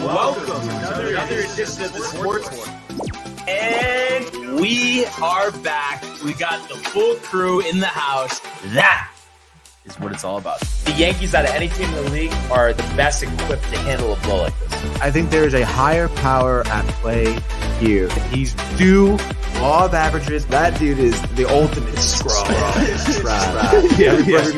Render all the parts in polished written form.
welcome to another edition of the Sports Court. And we are back. We got the full crew in the house. That is what it's all about. The Yankees, out of any team in the league, are the best equipped to handle a blow like this. I think there is a higher power at play here. He's due law of averages. That dude is the ultimate scrub. Trash. You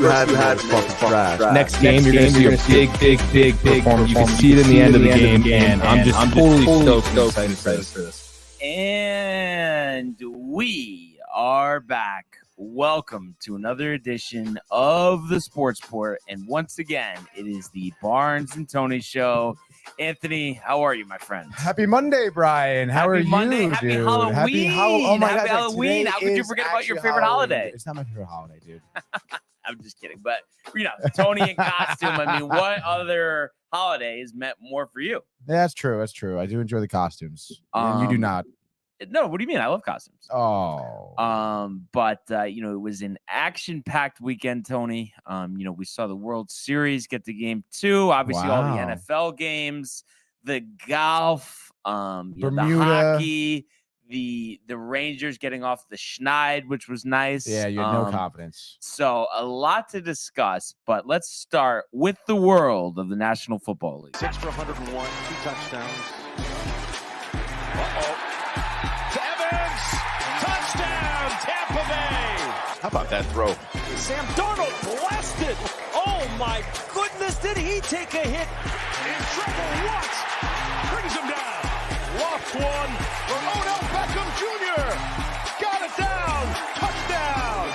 had fucking trash. Next game, you're going to see a big performance. You can see it in the end of the game, and I'm totally stoked excited for this. And we are back. Welcome to another edition of the Sports Port. And once again, it is the Barnes and Tony Show. Anthony, how are you, my friend? Happy Monday, Brian. How are you, Monday. Happy dude? Halloween. Oh my Happy God, Halloween. How could you forget about your favorite holiday? It's not my favorite holiday, dude. I'm just kidding. But, Tony in costume. I mean, what other holiday is meant more for you? Yeah, that's true. I do enjoy the costumes. And you do not. No, what do you mean? I love costumes. Oh. But it was an action-packed weekend, Tony. We saw the World Series get to game 2, obviously all the NFL games, the golf, the hockey, the Rangers getting off the schneid, which was nice. Yeah, you had no confidence. So a lot to discuss, but let's start with the world of the National Football League. 6 for 101, 2 touchdowns. Touchdown, Tampa Bay! How about that throw? Sam Darnold blasted! Oh my goodness, did he take a hit? In trouble, what? Brings him down. Lost one for Odell Beckham Jr. Got it down. Touchdown!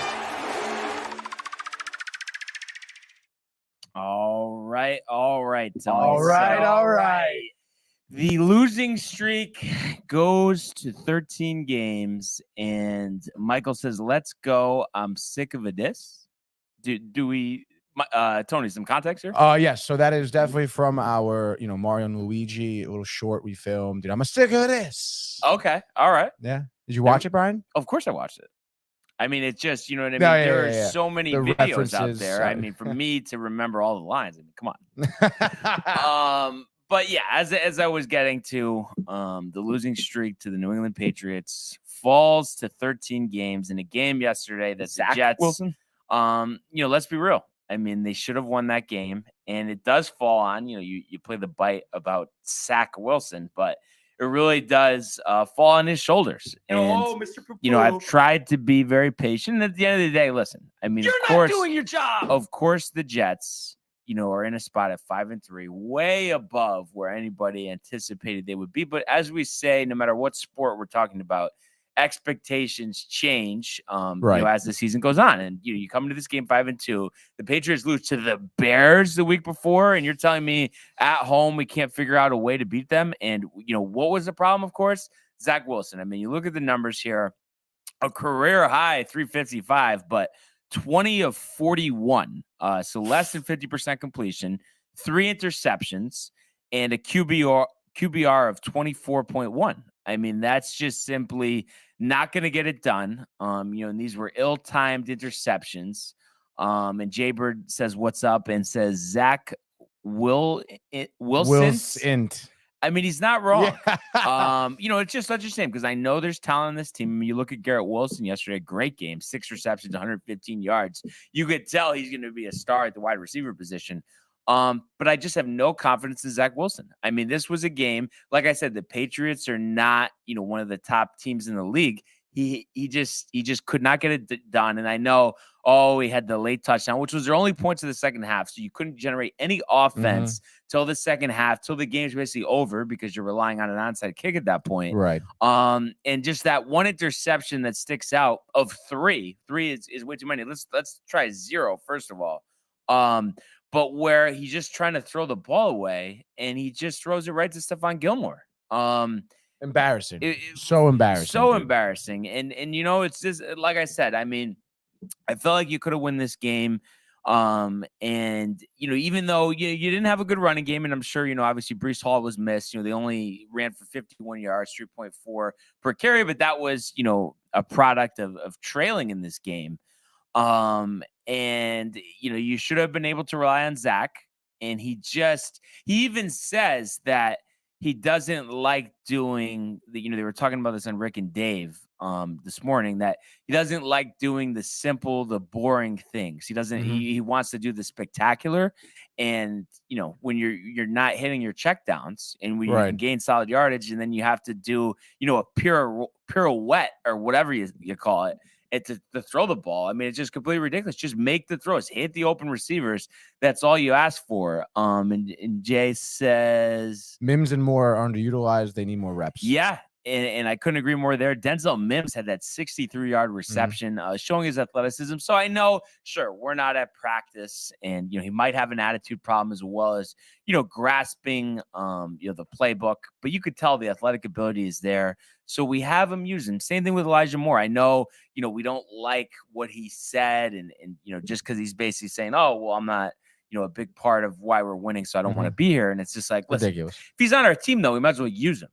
All right. All right. The losing streak goes to 13 games, and Michael says, "Let's go. I'm sick of this." Do we, Tony? Some context here? Yes. So that is definitely from our, Mario and Luigi, a little short we filmed. Dude, I'm sick of this. Okay. All right. Yeah. Did you watch it, Brian? Of course, I watched it. I mean, it's just, you know what I mean? No, there are so many videos out there. Sorry. I mean, for me to remember all the lines, I mean, come on. But yeah, as I was getting to, the losing streak to the New England Patriots falls to 13 games in a game yesterday that the Jets, Wilson. Let's be real. I mean, they should have won that game, and it does fall on, you play the bite about Zach Wilson, but it really does fall on his shoulders. And, Mr. Poo-Poo. I've tried to be very patient. And at the end of the day, listen, I mean, You're of course, not doing your job. Of course, the Jets, are in a spot at 5-3, way above where anybody anticipated they would be. But as we say, no matter what sport we're talking about, expectations change as the season goes on. And you come into this game 5-2, the Patriots lose to the Bears the week before, and you're telling me at home we can't figure out a way to beat them. And what was the problem? Of course, Zach Wilson. I mean, you look at the numbers here, a career high 355, but 20 of 41, so less than 50% completion, 3 interceptions, and a QBR of 24.1. I mean, that's just simply not going to get it done. And these were ill-timed interceptions. And Jaybird says, "What's up?" and says, Zach Wilson. I mean, he's not wrong. Yeah. It's just such a shame because I know there's talent in this team. I mean, you look at Garrett Wilson yesterday, great game, 6 receptions, 115 yards. You could tell he's going to be a star at the wide receiver position. But I just have no confidence in Zach Wilson. I mean, this was a game, like I said, the Patriots are not, one of the top teams in the league. He just could not get it done. And I know, he had the late touchdown, which was their only points of the second half. So you couldn't generate any offense till the second half, till the game's basically over because you're relying on an onside kick at that point. Right. And just that one interception that sticks out of 3 is way too many. Let's try 0 first of all. But where he's just trying to throw the ball away and he just throws it right to Stephon Gilmore. Embarrassing. So embarrassing. So embarrassing. And it's just, like I said, I mean, I felt like you could have won this game. And, even though you didn't have a good running game, and I'm sure, obviously Breece Hall was missed, they only ran for 51 yards, 3.4 per carry, but that was, a product of trailing in this game. And, you should have been able to rely on Zach. And he even says that he doesn't like doing the, they were talking about this on Rick and Dave this morning, that he doesn't like doing the simple, the boring things. He doesn't, he wants to do the spectacular. And, when you're not hitting your checkdowns and when you can gain solid yardage, and then you have to do, a pirouette or whatever you call it, to throw the ball. I mean, it's just completely ridiculous. Just make the throws, hit the open receivers. That's all you ask for. And Jay says Mims and Moore are underutilized. They need more reps. Yeah. And I couldn't agree more there. Denzel Mims had that 63-yard reception, showing his athleticism. So I know, sure, we're not at practice, and he might have an attitude problem as well as grasping the playbook. But you could tell the athletic ability is there. So we have him using. Same thing with Elijah Moore. I know we don't like what he said, and just because he's basically saying, oh well, I'm not a big part of why we're winning, so I don't want to be here. And it's just like, listen, ridiculous. If he's on our team though, we might as well use him.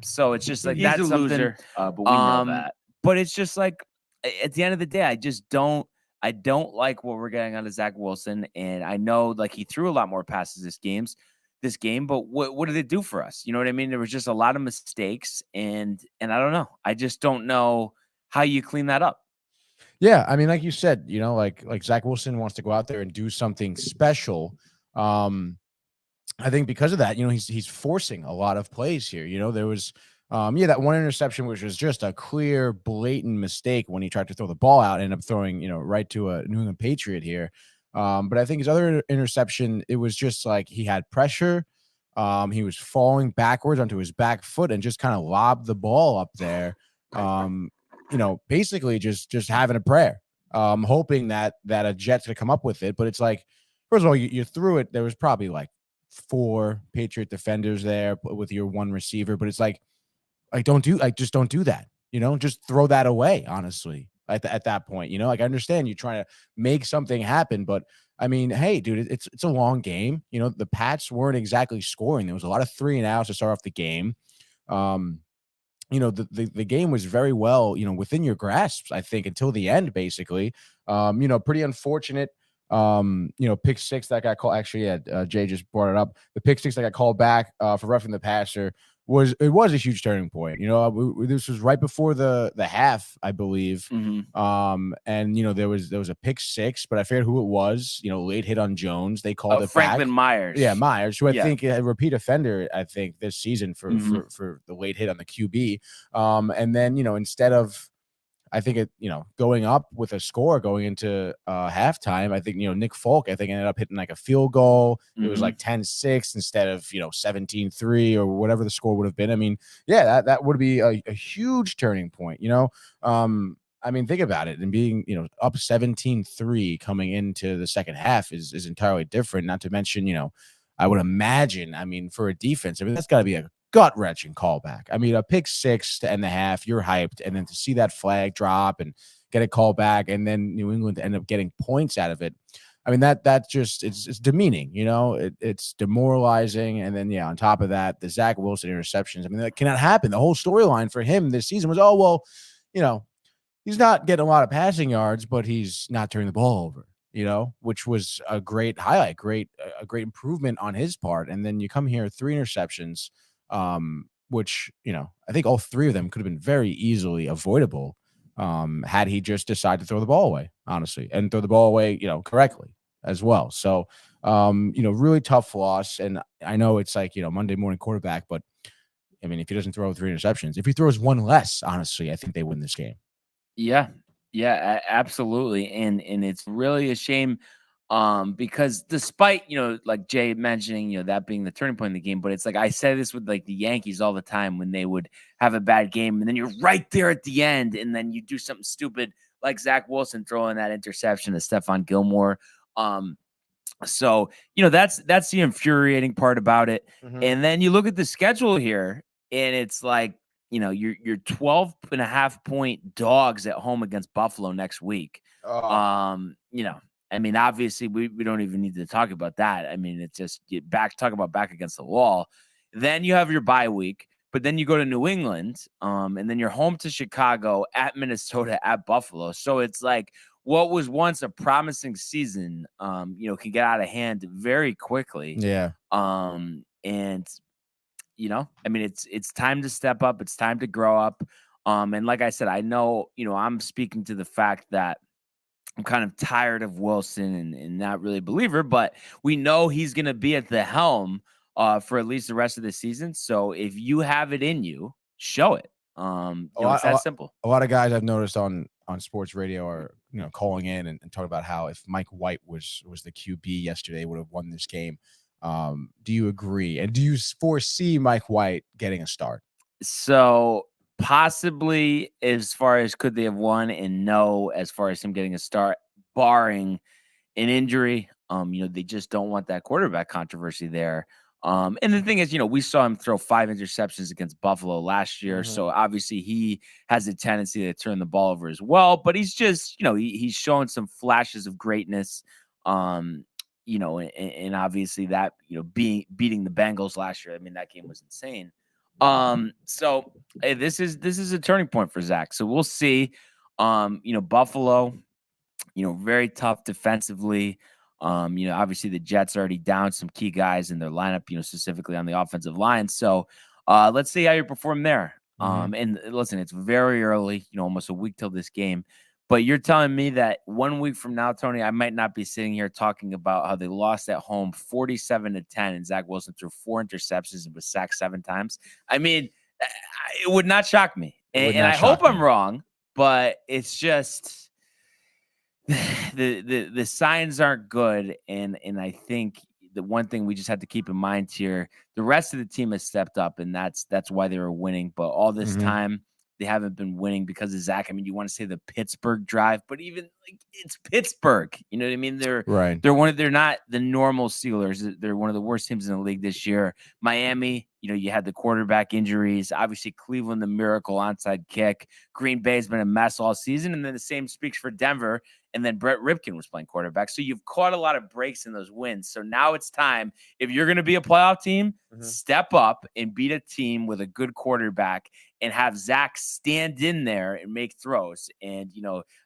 So it's just like, that's a loser, but we know that. But it's just like, at the end of the day, I don't like what we're getting out of Zach Wilson. And I know, like, he threw a lot more passes this game, but what did it do for us? You know what I mean? There was just a lot of mistakes, and I don't know. I just don't know how you clean that up. Yeah, I mean, like you said, like Zach Wilson wants to go out there and do something special. I think because of that, he's forcing a lot of plays here. There was, that one interception, which was just a clear, blatant mistake when he tried to throw the ball out, ended up throwing, right to a New England Patriot here. But I think his other interception, it was just like he had pressure. He was falling backwards onto his back foot and just kind of lobbed the ball up there. Basically just having a prayer, hoping that a jet's gonna come up with it. But it's like, first of all, you threw it. There was probably like 4 Patriot defenders there with your one receiver, but it's like just don't do that. Just throw that away. Honestly, at that point, I understand you trying to make something happen, but I mean, hey, dude, it's a long game. The Pats weren't exactly scoring. There was a lot of 3 and outs to start off the game. The game was very well, within your grasp, I think, until the end, basically. Pretty unfortunate. Pick 6 that got called. Actually, yeah, Jay just brought it up. The pick 6 that got called back for roughing the passer was a huge turning point. This was right before the half, I believe. And there was a pick 6, but I forget who it was. Late hit on Jones. They called it Franklin back. Myers. Yeah, Myers, who I think a repeat offender, I think, this season for the late hit on the QB. And then instead of, I think it, going up with a score going into halftime, I think, Nick Folk, I think, ended up hitting like a field goal. It was like 10-6 instead of, 17-3 or whatever the score would have been. I mean, yeah, that would be a huge turning point, I mean, think about it. And being, up 17-3 coming into the second half is entirely different. Not to mention, I would imagine, I mean, for a defense, I mean, that's got to be a gut-wrenching callback. I mean, a pick 6 to end the half, you're hyped, and then to see that flag drop and get a call back, and then New England to end up getting points out of it. I mean, that just it's demeaning, it's demoralizing. And then on top of that, the Zach Wilson interceptions. I mean, that cannot happen. The whole storyline for him this season was, oh well, he's not getting a lot of passing yards, but he's not turning the ball over. Which was a great highlight, a great improvement on his part. And then you come here, 3 interceptions. Which, I think all 3 of them could have been very easily avoidable had he just decided to throw the ball away, honestly, and throw the ball away, correctly as well. So, really tough loss. And I know it's like, Monday morning quarterback, but I mean, if he doesn't throw 3 interceptions, if he throws 1 less, honestly, I think they win this game. Yeah, absolutely. And it's really a shame. Because despite, like Jay mentioning, that being the turning point in the game, but it's like, I say this with like the Yankees all the time when they would have a bad game, and then you're right there at the end, and then you do something stupid like Zach Wilson throwing that interception to Stephon Gilmore. So, that's the infuriating part about it. And then you look at the schedule here, and it's like, you're 12.5-point dogs at home against Buffalo next week. I mean, obviously, we don't even need to talk about that. I mean, it's just talk about back against the wall. Then you have your bye week, but then you go to New England, and then you're home to Chicago, at Minnesota, at Buffalo. So it's like what was once a promising season, can get out of hand very quickly. Yeah. And I mean, it's time to step up. It's time to grow up. And like I said, I know, I'm speaking to the fact that I'm kind of tired of Wilson and not really a believer, but we know he's going to be at the helm for at least the rest of the season. So if you have it in you, show it. It's that simple. A lot of guys I've noticed on sports radio are calling in and talking about how if Mike White was the QB yesterday, would have won this game. Do you agree? And do you foresee Mike White getting a start? So possibly as far as could they have won, and no as far as him getting a start, barring an injury. They just don't want that quarterback controversy there. And the thing is, we saw him throw 5 interceptions against Buffalo last year. Mm-hmm. So obviously he has a tendency to turn the ball over as well. But he's just, he's showing some flashes of greatness. And obviously that, beating the Bengals last year. I mean, that game was insane. So hey, this is a turning point for Zach. So we'll see. Buffalo, very tough defensively. Obviously the Jets already down some key guys in their lineup, specifically on the offensive line. So let's see how you perform there. And listen, it's very early, almost a week till this game. But you're telling me that 1 week from now, Tony, I might not be sitting here talking about how they lost at home 47-10 and Zach Wilson threw 4 interceptions and was sacked 7 times. I mean, it would not shock me. And I hope I'm wrong, but it's just the signs aren't good. And I think the one thing we just have to keep in mind here, the rest of the team has stepped up, and that's why they were winning. But all this time, they haven't been winning because of Zach. I mean, you want to say the Pittsburgh drive, but even it's Pittsburgh. You know what I mean? They're not the normal Steelers. They're one of the worst teams in the league this year. Miami, you had the quarterback injuries. Obviously, Cleveland, the miracle onside kick. Green Bay's been a mess all season, and then the same speaks for Denver. And then Brett Ripken was playing quarterback. So you've caught a lot of breaks in those wins. So now it's time. If you're going to be a playoff team, step up and beat a team with a good quarterback and have Zach stand in there and make throws. And,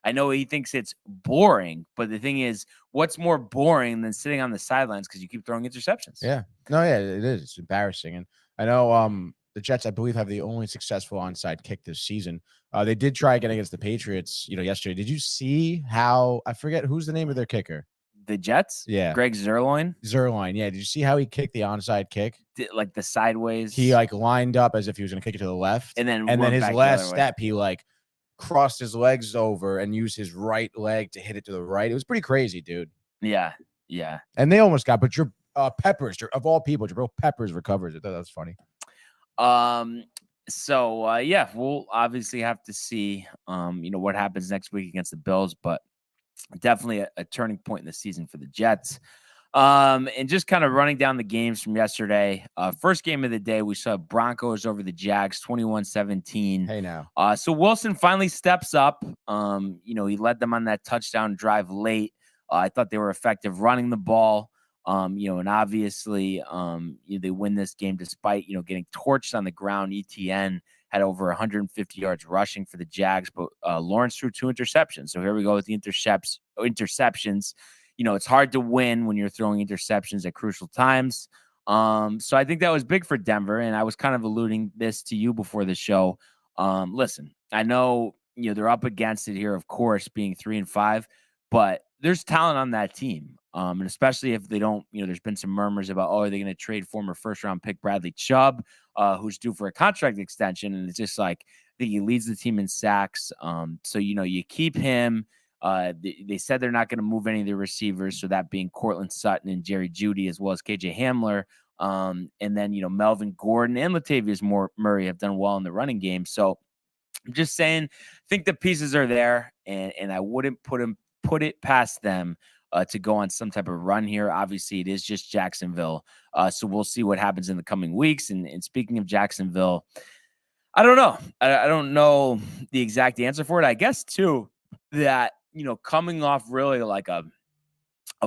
I know he thinks it's boring, but the thing is, what's more boring than sitting on the sidelines because you keep throwing interceptions? Yeah. No, yeah, it is. It's embarrassing. And I know the Jets, I believe, have the only successful onside kick this season. They did try again against the Patriots, yesterday. Did you see how, I forget who's the name of their kicker? The Jets? Yeah. Greg Zuerlein? Zuerlein, yeah. Did you see how he kicked the onside kick? Like the sideways? He lined up as if he was going to kick it to the left. And then his last step, he crossed his legs over and used his right leg to hit it to the right. It was pretty crazy, dude. Yeah. Yeah. And they almost got, but your Peppers, of all people, Jabril Peppers recovers it. That's funny. So yeah, we'll obviously have to see, what happens next week against the Bills, but definitely a turning point in the season for the Jets. And just kind of running down the games from yesterday. First game of the day, we saw Broncos over the Jags, 21-17. Hey now. So Wilson finally steps up. He led them on that touchdown drive late. I thought they were effective running the ball. And obviously, they win this game despite, getting torched on the ground. ETN had over 150 yards rushing for the Jags, but Lawrence threw 2 interceptions. So here we go with the interceptions. It's hard to win when you're throwing interceptions at crucial times. So I think that was big for Denver, and I was kind of alluding this to you before the show. Listen, I know, they're up against it here, of course, being 3-5, but there's talent on that team. And especially if they don't, there's been some murmurs about, are they going to trade former first-round pick Bradley Chubb, who's due for a contract extension? And it's just I think he leads the team in sacks. So, you keep him. They said they're not going to move any of the receivers, so that being Cortland Sutton and Jerry Jeudy, as well as KJ Hamler. And then, Melvin Gordon and Latavius Murray have done well in the running game. So I'm just saying, I think the pieces are there, and I wouldn't put it past them to go on some type of run here. Obviously, it is just Jacksonville. So we'll see what happens in the coming weeks. And speaking of Jacksonville, I don't know. I don't know the exact answer for it. I guess, too, that, coming off really like a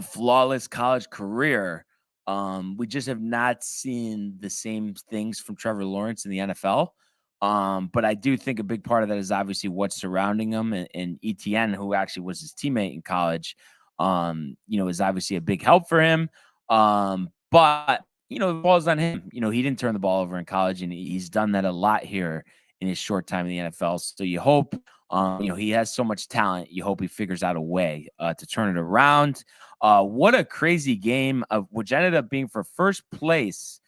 flawless college career, we just have not seen the same things from Trevor Lawrence in the NFL. But I do think a big part of that is obviously what's surrounding him, and ETN, who actually was his teammate in college, is obviously a big help for him. But, the ball's on him. He didn't turn the ball over in college, and he's done that a lot here in his short time in the NFL. So you hope, he has so much talent. You hope he figures out a way to turn it around. What a crazy game, which ended up being for first place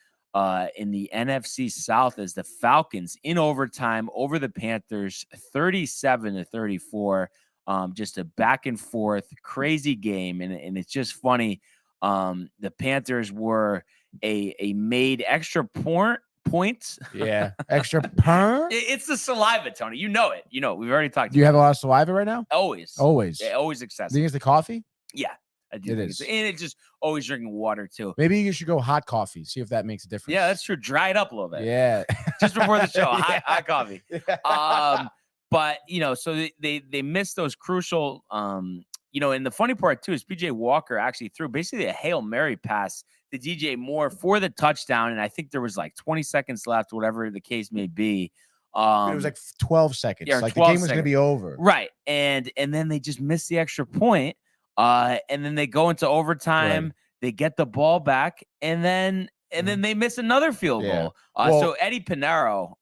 in the NFC South as the Falcons in overtime over the Panthers, 37-34. Just a back and forth crazy game. And it's just funny. The Panthers were a made extra points. Yeah. Extra per. It's the saliva, Tony. You know it. We've already talked. Do you have a lot of saliva right now? Always. Yeah, always excessive. Think it's the coffee? Yeah. I do. It think is. and it's just always drinking water too. Maybe you should go hot coffee. See if that makes a difference. Yeah, that's true. Dry it up a little bit. Yeah. Just before the show, hot coffee. But so they missed those crucial. And the funny part too is PJ Walker actually threw basically a Hail Mary pass to DJ Moore for the touchdown, and I think there was like 20 seconds left, whatever the case may be. It was like 12 seconds. Yeah, like 12 the game was going to be over. Right. And then they just missed the extra point. And then they go into overtime. Right. They get the ball back, and then they miss another field goal. So Eddie Pinero,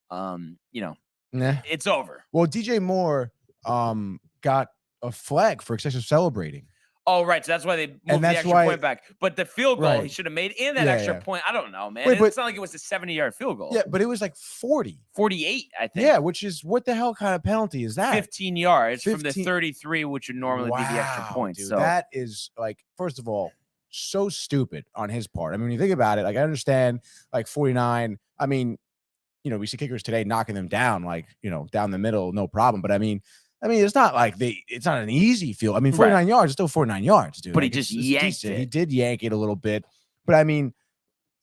it's over. Well, DJ Moore got a flag for excessive celebrating. Oh, right. So that's why they moved the extra point back. But the field goal he should have made, and that extra point, I don't know, man. It's not like it was a 70-yard field goal. Yeah, but it was like 40. 48, I think. Yeah, which is what the hell kind of penalty is that? 15 yards from the 33, which would normally be the extra point. Dude, so that is like, first of all, so stupid on his part. I mean, when you think about it, like I understand like 49. I mean, we see kickers today knocking them down, like, down the middle, no problem. But I mean, it's not like it's not an easy field. I mean, 49 yards is still 49 yards, dude. But like, he just yanked it. He did yank it a little bit. But I mean,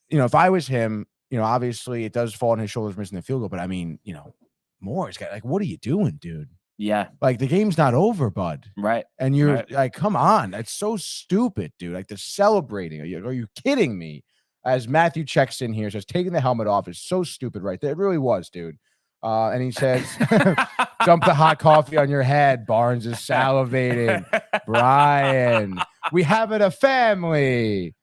if I was him, obviously it does fall on his shoulders missing the field goal. But I mean, Moore's got like, what are you doing, dude? Yeah. Like the game's not over, bud. Right. And you're like, come on. That's so stupid, dude. Like the celebrating. Are you kidding me? As Matthew checks in here, says taking the helmet off is so stupid right there. It really was, dude. And he says, dump the hot coffee on your head. Barnes is salivating. Brian, we have it a family.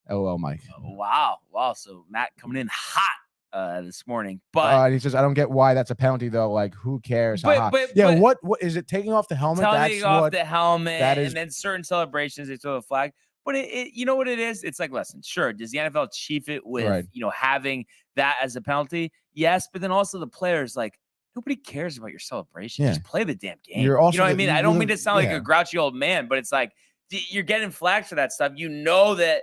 Oh, Mike. Wow. So Matt coming in hot this morning. But and he says, I don't get why that's a penalty, though. Like, who cares? But what is it taking off the helmet? Taking off the helmet, and then certain celebrations, they throw the flag. But you know what it is? It's like, listen, sure. Does the NFL chief it with, having that as a penalty? Yes. But then also the players, like, nobody cares about your celebration. Just play the damn game. You're also you know what I mean? I don't mean to sound like a grouchy old man, but it's like, you're getting flags for that stuff. That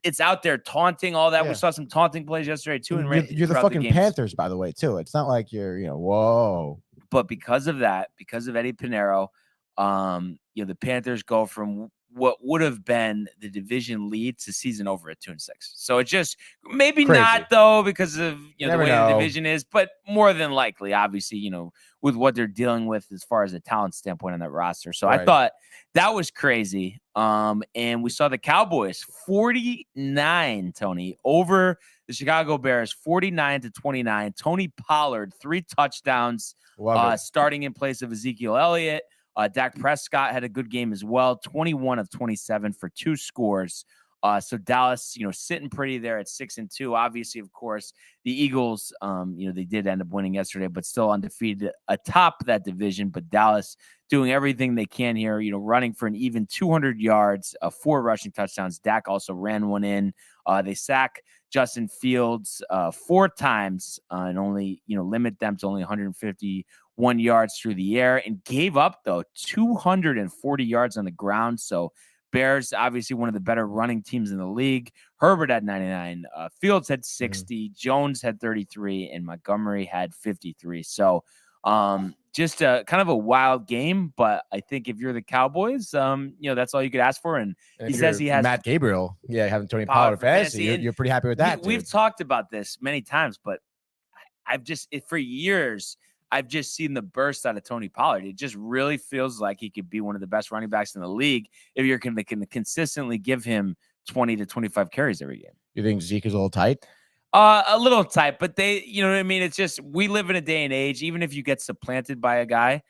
it's out there taunting, all that. We saw some taunting plays yesterday, too. And you're the fucking Panthers, by the way, too. It's not like you're, whoa. But because of that, because of Eddie Pinero, the Panthers go from what would have been the division lead to season over at 2-6. So it's just maybe crazy. Not though, because of the way the division is, but more than likely, obviously, with what they're dealing with as far as a talent standpoint on that roster. So I thought that was crazy. And we saw the Cowboys 49, Tony, over the Chicago Bears, 49-29. Tony Pollard, 3 touchdowns, starting in place of Ezekiel Elliott. Dak Prescott had a good game as well, 21 of 27 for 2 scores. So Dallas, sitting pretty there at 6-2. Obviously, of course, the Eagles, they did end up winning yesterday, but still undefeated atop that division. But Dallas doing everything they can here, running for an even 200 yards, 4 rushing touchdowns. Dak also ran one in. They sack Justin Fields 4 times and only, limit them to only 151 yards through the air, and gave up, though, 240 yards on the ground. So Bears, obviously one of the better running teams in the league. Herbert had 99. Fields had 60. Jones had 33. And Montgomery had 53. So just a kind of a wild game. But I think if you're the Cowboys, that's all you could ask for. And he says he has Matt Gabriel. Yeah, having Tony Pollard fantasy. You're pretty happy with that. We've talked about this many times, but for years, I've just seen the burst out of Tony Pollard. It just really feels like he could be one of the best running backs in the league if you're going to consistently give him 20 to 25 carries every game. You think Zeke is a little tight? A little tight, but they, you know what I mean? It's just, we live in a day and age, even if you get supplanted by a guy,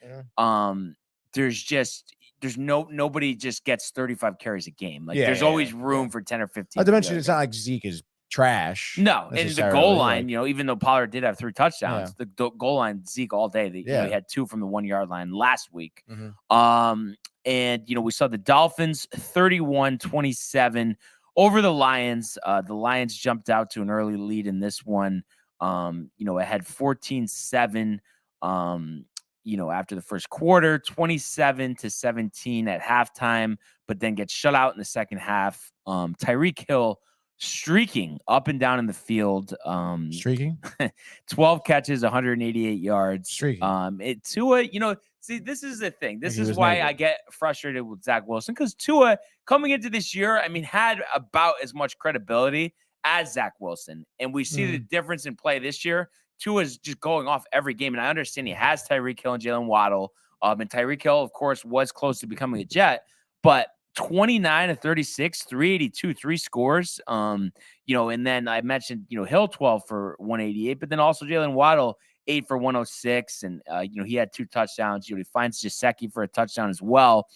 nobody just gets 35 carries a game. Like there's always room for 10 or 15. Not to mention, it's not like Zeke is trash. No, and the necessarily, goal line, like, even though Pollard did have 3 touchdowns, the goal line, Zeke all day. He had 2 from the 1-yard line last week. And, we saw the Dolphins 31-27 over the Lions. The Lions jumped out to an early lead in this one. It had 14-7, after the first quarter, 27-17 at halftime, but then gets shut out in the second half. Tyreek Hill streaking up and down in the field. Streaking? 12 catches, 188 yards. Streaking. Tua, see, this is the thing. This is why I get frustrated with Zach Wilson, because Tua, coming into this year, had about as much credibility as Zach Wilson. And we see the difference in play this year. Tua's just going off every game. And I understand he has Tyreek Hill and Jalen Waddle. And Tyreek Hill, of course, was close to becoming a Jet. But 29-36, 382, 3 scores. And then I mentioned, Hill 12 for 188, but then also Jalen Waddle 8 for 106. And, he had 2 touchdowns. He finds Gesicki for a touchdown as well.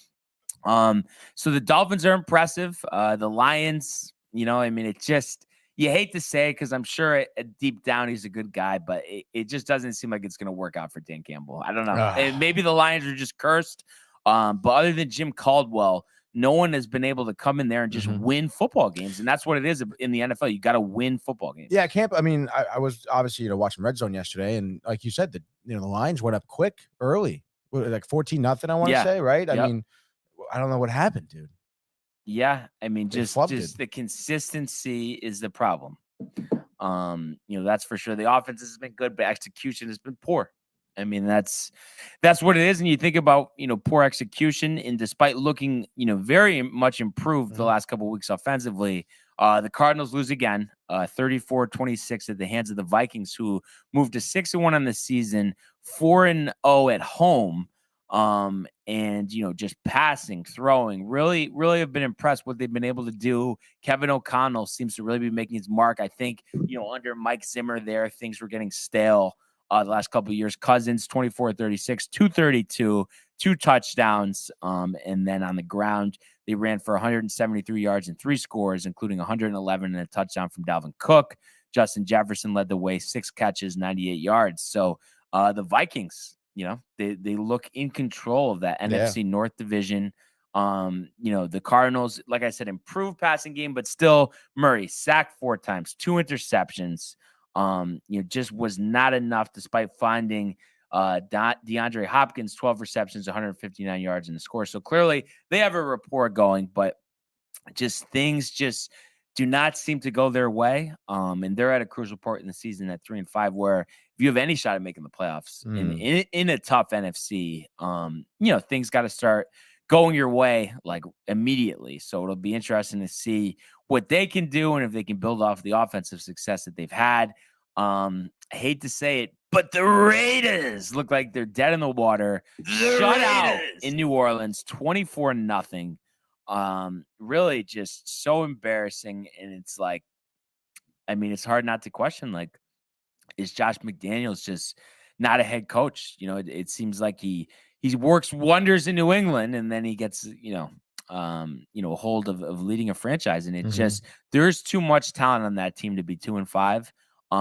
So the Dolphins are impressive. The Lions, it just, you hate to say it, because I'm sure deep down he's a good guy, but it just doesn't seem like it's going to work out for Dan Campbell. I don't know. And maybe the Lions are just cursed. But other than Jim Caldwell, no one has been able to come in there and just win football games. And that's what it is in the NFL. You got to win football games. Yeah, I was obviously, watching Red Zone yesterday. And like you said, the lines went up quick early, like 14-0, I want to say, right? Yep. I don't know what happened, dude. Yeah. Just the consistency is the problem. That's for sure. The offense has been good, but execution has been poor. That's what it is. And you think about, poor execution, and despite looking, very much improved the last couple of weeks offensively, the Cardinals lose again, 34-26 at the hands of the Vikings, who moved to 6-1 on the season, 4-0 at home. And, just passing, throwing, really, really have been impressed what they've been able to do. Kevin O'Connell seems to really be making his mark. I think, under Mike Zimmer there, things were getting stale. The last couple of years. Cousins 24-36, 232, 2 touchdowns. And then on the ground, they ran for 173 yards and 3 scores, including 111 and a touchdown from Dalvin Cook. Justin Jefferson led the way, 6 catches, 98 yards. So the Vikings, they look in control of that NFC North division. The Cardinals, like I said, improved passing game, but still Murray sacked 4 times, 2 interceptions. Just was not enough, despite finding DeAndre Hopkins, 12 receptions, 159 yards in the score. So clearly they have a rapport going, but things do not seem to go their way. And they're at a crucial part in the season at 3-5, where if you have any shot at making the playoffs in a tough NFC, things got to start going your way like immediately. So it'll be interesting to see what they can do and if they can build off the offensive success that they've had. I hate to say it, but the Raiders look like they're dead in the water. Shut out in New Orleans, 24-0. Really just so embarrassing. And it's like, it's hard not to question, like, is Josh McDaniels just not a head coach? It seems like he works wonders in New England, and then he gets, a hold of leading a franchise. And it just, there's too much talent on that team to be 2-5.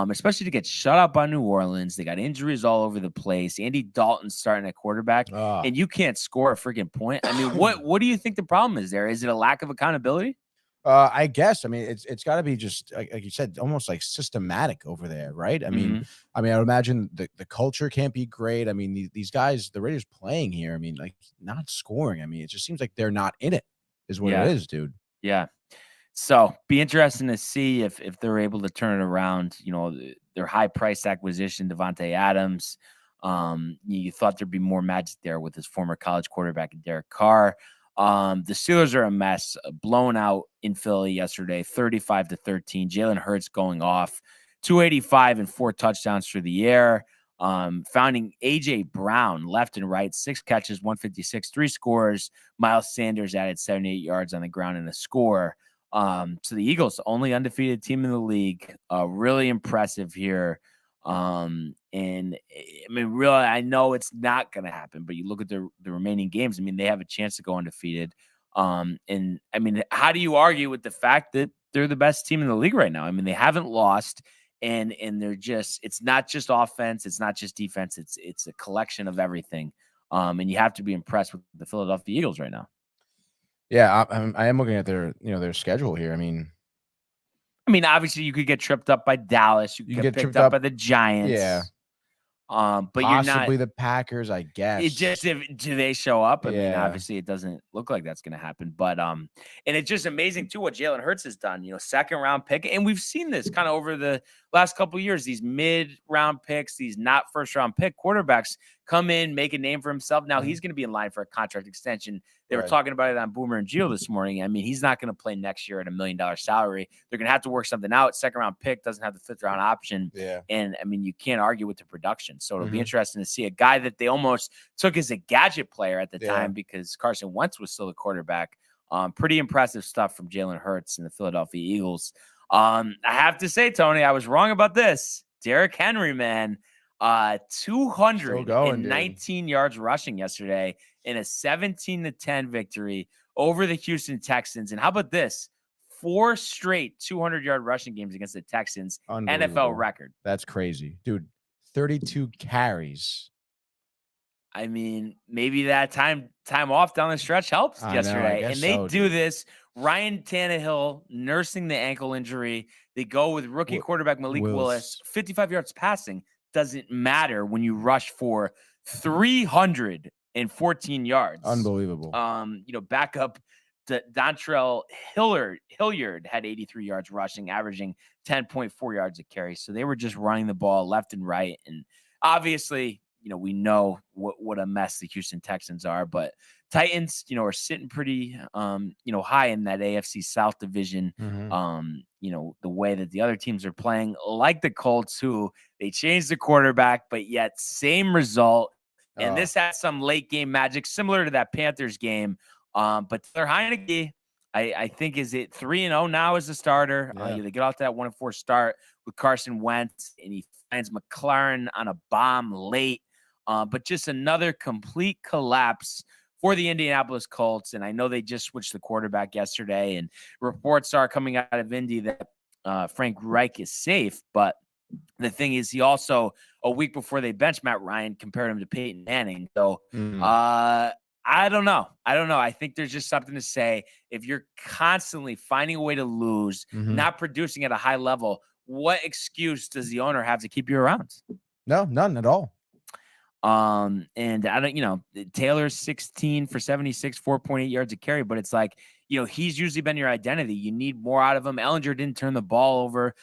Especially to get shut out by New Orleans. They got injuries all over the place. Andy Dalton's starting at quarterback, and you can't score a freaking point. What do you think the problem is there? Is it a lack of accountability? I guess. It's got to be just like you said, almost like systematic over there, right? I would imagine the culture can't be great. These guys, the Raiders playing here, like, not scoring. It just seems like they're not in it, is what it is, dude. Yeah. So be interesting to see if they're able to turn it around. Their high price acquisition, Devontae Adams. You thought there'd be more magic there with his former college quarterback, Derek Carr. The Steelers are a mess, blown out in Philly yesterday, 35-13. Jalen Hurts going off, 285 and 4 touchdowns through the air. Finding A.J. Brown left and right, 6 catches, 156, 3 scores. Miles Sanders added 78 yards on the ground and a score. So the Eagles, only undefeated team in the league, really impressive here. Really, I know it's not going to happen, but you look at the remaining games. They have a chance to go undefeated. And I mean, how do you argue with the fact that they're the best team in the league right now? I mean, they haven't lost, and they're just, it's not just offense, it's not just defense, it's a collection of everything. And you have to be impressed with the Philadelphia Eagles right now. Yeah, I am looking at their their schedule here. I mean, obviously you could get tripped up by Dallas, you could get picked up by the Giants. Yeah. But possibly you're not the Packers, I guess. It just, do they show up? I mean, Yeah. obviously it doesn't look like that's going to happen, but and it's just amazing too what Jalen Hurts has done. Second round pick, and we've seen this kind of over the last couple of years. These mid round picks, these not first round pick quarterbacks come in, make a name for himself. Now he's going to be in line for a contract extension. They were talking about it on Boomer and Gio this morning. I mean, he's not going to play next year at $1 million salary. They're going to have to work something out. Second round pick doesn't have the fifth round option. Yeah. And I mean, you can't argue with the production. So it'll be interesting to see a guy that they almost took as a gadget player at the time because Carson Wentz was still a quarterback. Pretty impressive stuff from Jalen Hurts and the Philadelphia Eagles. I have to say, Tony, I was wrong about this. Derrick Henry, man, 219 yards rushing yesterday in a 17-10 victory over the Houston Texans. And how about this? 4 straight 200-yard rushing games against the Texans. NFL record. That's crazy. Dude, 32 carries. I mean, maybe that time off down the stretch helps yesterday. And they do this. Ryan Tannehill nursing the ankle injury. They go with rookie quarterback Malik Willis. 55 yards passing. Doesn't matter when you rush for 314 yards. Unbelievable. Backup Dontrell Hilliard had 83 yards rushing, averaging 10.4 yards a carry. So they were just running the ball left and right. And obviously, we know what a mess the Houston Texans are, but Titans, are sitting pretty, high in that AFC South division. The way that the other teams are playing, like the Colts, who they changed the quarterback, but yet same result. And this has some late game magic, similar to that Panthers game. But Taylor Heineke, I think, is it 3-0 now as a starter. They get off that 1-4 start with Carson Wentz, and he finds McLaurin on a bomb late. But just another complete collapse for the Indianapolis Colts. And I know they just switched the quarterback yesterday, and reports are coming out of Indy that Frank Reich is safe. But the thing is, he also, a week before they benched Matt Ryan, compared him to Peyton Manning. So I don't know. I think there's just something to say. If you're constantly finding a way to lose, not producing at a high level, what excuse does the owner have to keep you around? No, none at all. And I don't, Taylor's 16 for 76, 4.8 yards a carry, but it's like, he's usually been your identity. You need more out of him. Ellinger didn't turn the ball over.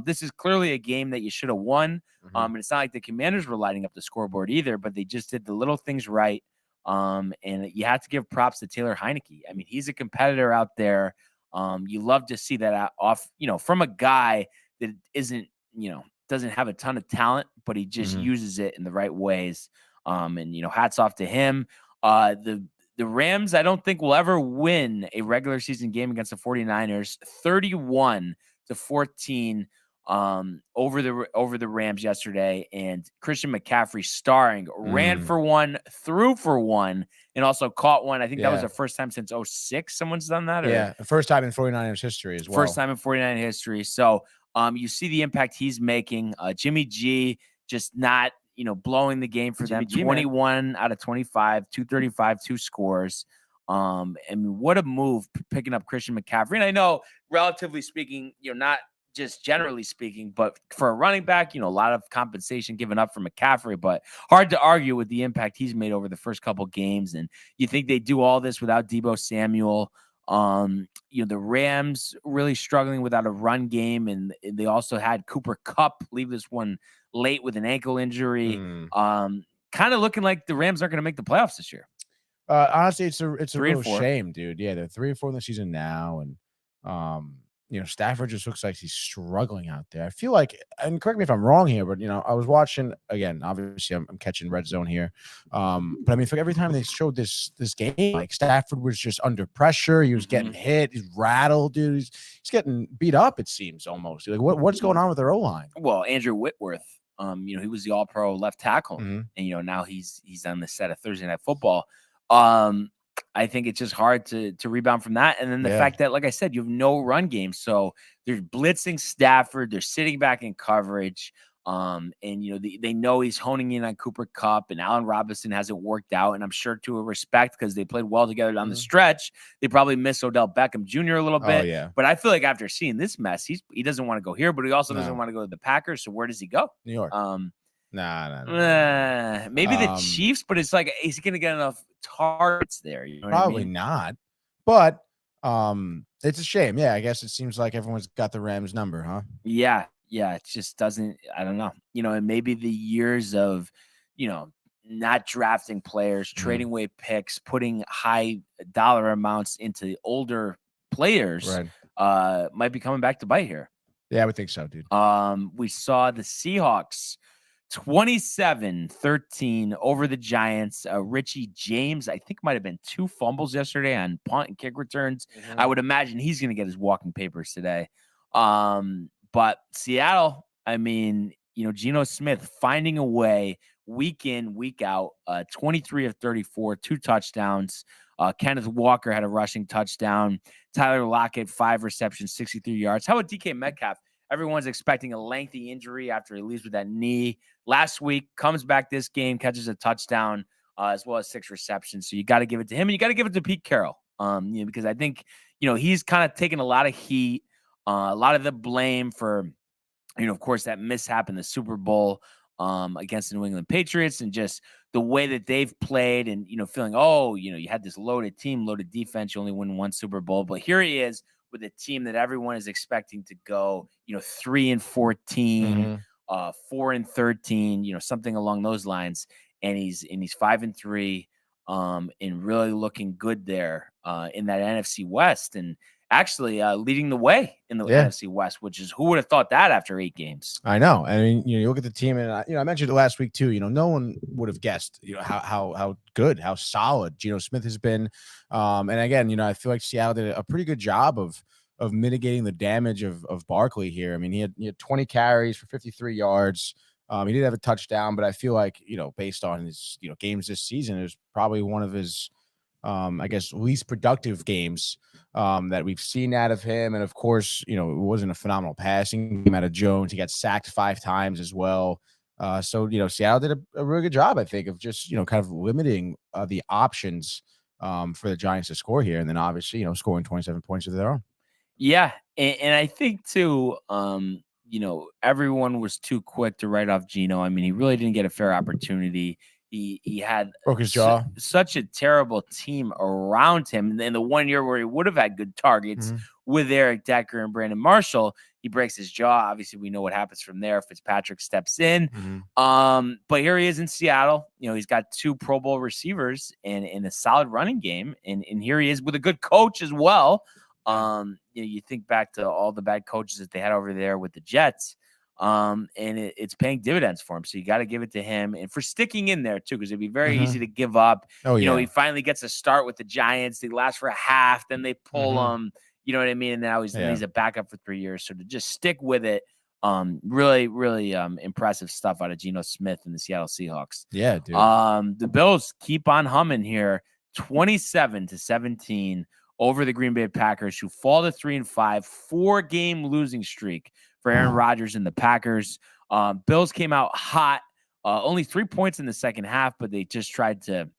This is clearly a game that you should have won. And it's not like the Commanders were lighting up the scoreboard either, but they just did the little things right. And you have to give props to Taylor Heineke. I mean, he's a competitor out there. You love to see that off, from a guy that isn't, doesn't have a ton of talent, but he just uses it in the right ways. And hats off to him. The Rams, I don't think will ever win a regular season game against the 49ers. 31-14 over the Rams yesterday. And Christian McCaffrey starring ran for one, threw for one, and also caught one. I think that was the first time since 2006 someone's done that. The first time in 49ers history as well. First time in 49 history. So you see the impact he's making. Jimmy G just not, blowing the game for them. 21 out of 25, 235, 2 scores. And what a move picking up Christian McCaffrey. And I know, relatively speaking, not just generally speaking, but for a running back, a lot of compensation given up for McCaffrey, but hard to argue with the impact he's made over the first couple games. And you think they do all this without Deebo Samuel. The Rams really struggling without a run game, and they also had Cooper Kupp leave this one late with an ankle injury. Kind of looking like the Rams aren't going to make the playoffs this year. Honestly, it's a real shame, dude. Yeah, they're 3-4 in the season now, and Stafford just looks like he's struggling out there. I feel like, and correct me if I'm wrong here, but I was watching again. Obviously, I'm catching red zone here, but I mean, for every time they showed this game, like Stafford was just under pressure. He was getting hit. He's rattled, dude. He's getting beat up. It seems almost like what's going on with their O line? Well, Andrew Whitworth, he was the All-Pro left tackle, and now he's on the set of Thursday Night Football. I think it's just hard to rebound from that. And then the fact that, like I said, you have no run game. So they're blitzing Stafford. They're sitting back in coverage. And, they know he's honing in on Cooper Kupp, and Allen Robinson hasn't worked out. And I'm sure to a respect, because they played well together down the stretch, they probably miss Odell Beckham Jr. a little bit. Oh, yeah. But I feel like after seeing this mess, he doesn't want to go here, but he also doesn't want to go to the Packers. So where does he go? New York. Nah. Maybe the Chiefs, but it's like, is he going to get enough targets there? You know probably not. But it's a shame. Yeah, I guess it seems like everyone's got the Rams number, huh? Yeah. It just doesn't. I don't know. And maybe the years of, not drafting players, trading away picks, putting high dollar amounts into the older players, might be coming back to bite here. Yeah, I would think so, dude. We saw the Seahawks 27-13 over the Giants. Richie James, I think, might have been 2 fumbles yesterday on punt and kick returns. I would imagine he's going to get his walking papers today. But Seattle, Geno Smith finding a way week in, week out, 23 of 34, 2 touchdowns. Kenneth Walker had a rushing touchdown. Tyler Lockett, 5 receptions, 63 yards. How about DK Metcalf? Everyone's expecting a lengthy injury after he leaves with that knee. Last week, comes back this game, catches a touchdown, as well as 6 receptions. So you got to give it to him, and you got to give it to Pete Carroll, because I think, he's kind of taken a lot of heat, a lot of the blame for, of course, that mishap in the Super Bowl against the New England Patriots, and just the way that they've played, and, feeling, you had this loaded team, loaded defense, you only win 1 Super Bowl. But here he is with a team that everyone is expecting to go, 3-14, 4-13, something along those lines. And he's 5-3, and really looking good there in that NFC West, and actually leading the way in the NFC West, which is, who would have thought that after 8 games? I know. I mean, you look at the team, and I mentioned it last week too. No one would have guessed, how good, how solid Geno Smith has been. And again, I feel like Seattle did a pretty good job of mitigating the damage of Barkley here. I mean, he had 20 carries for 53 yards. He did have a touchdown, but I feel like, based on his, games this season, it was probably one of his, I guess, least productive games that we've seen out of him. And of course, it wasn't a phenomenal passing game out of Jones. He got sacked 5 times as well. So, Seattle did a really good job, I think, of just, kind of limiting the options for the Giants to score here. And then obviously, scoring 27 points of their own. Yeah. And I think too, everyone was too quick to write off Geno. I mean, he really didn't get a fair opportunity. He had broke his jaw. Such a terrible team around him. In the 1 year where he would have had good targets with Eric Decker and Brandon Marshall, he breaks his jaw. Obviously, we know what happens from there. Fitzpatrick steps in. But here he is in Seattle. He's got 2 Pro Bowl receivers and a solid running game. And here he is with a good coach as well. You think back to all the bad coaches that they had over there with the Jets. And it's paying dividends for him. So you got to give it to him, and for sticking in there too, because it'd be very easy to give up. He finally gets a start with the Giants. They last for a half, then they pull him. You know what I mean? And now he's a backup for 3 years. So to just stick with it, really, really impressive stuff out of Geno Smith and the Seattle Seahawks. Yeah, dude. The Bills keep on humming here, 27-17 over the Green Bay Packers, who fall to 3-5, 4-game losing streak for Aaron Rodgers and the Packers. Bills came out hot, only 3 points in the second half, but they just tried to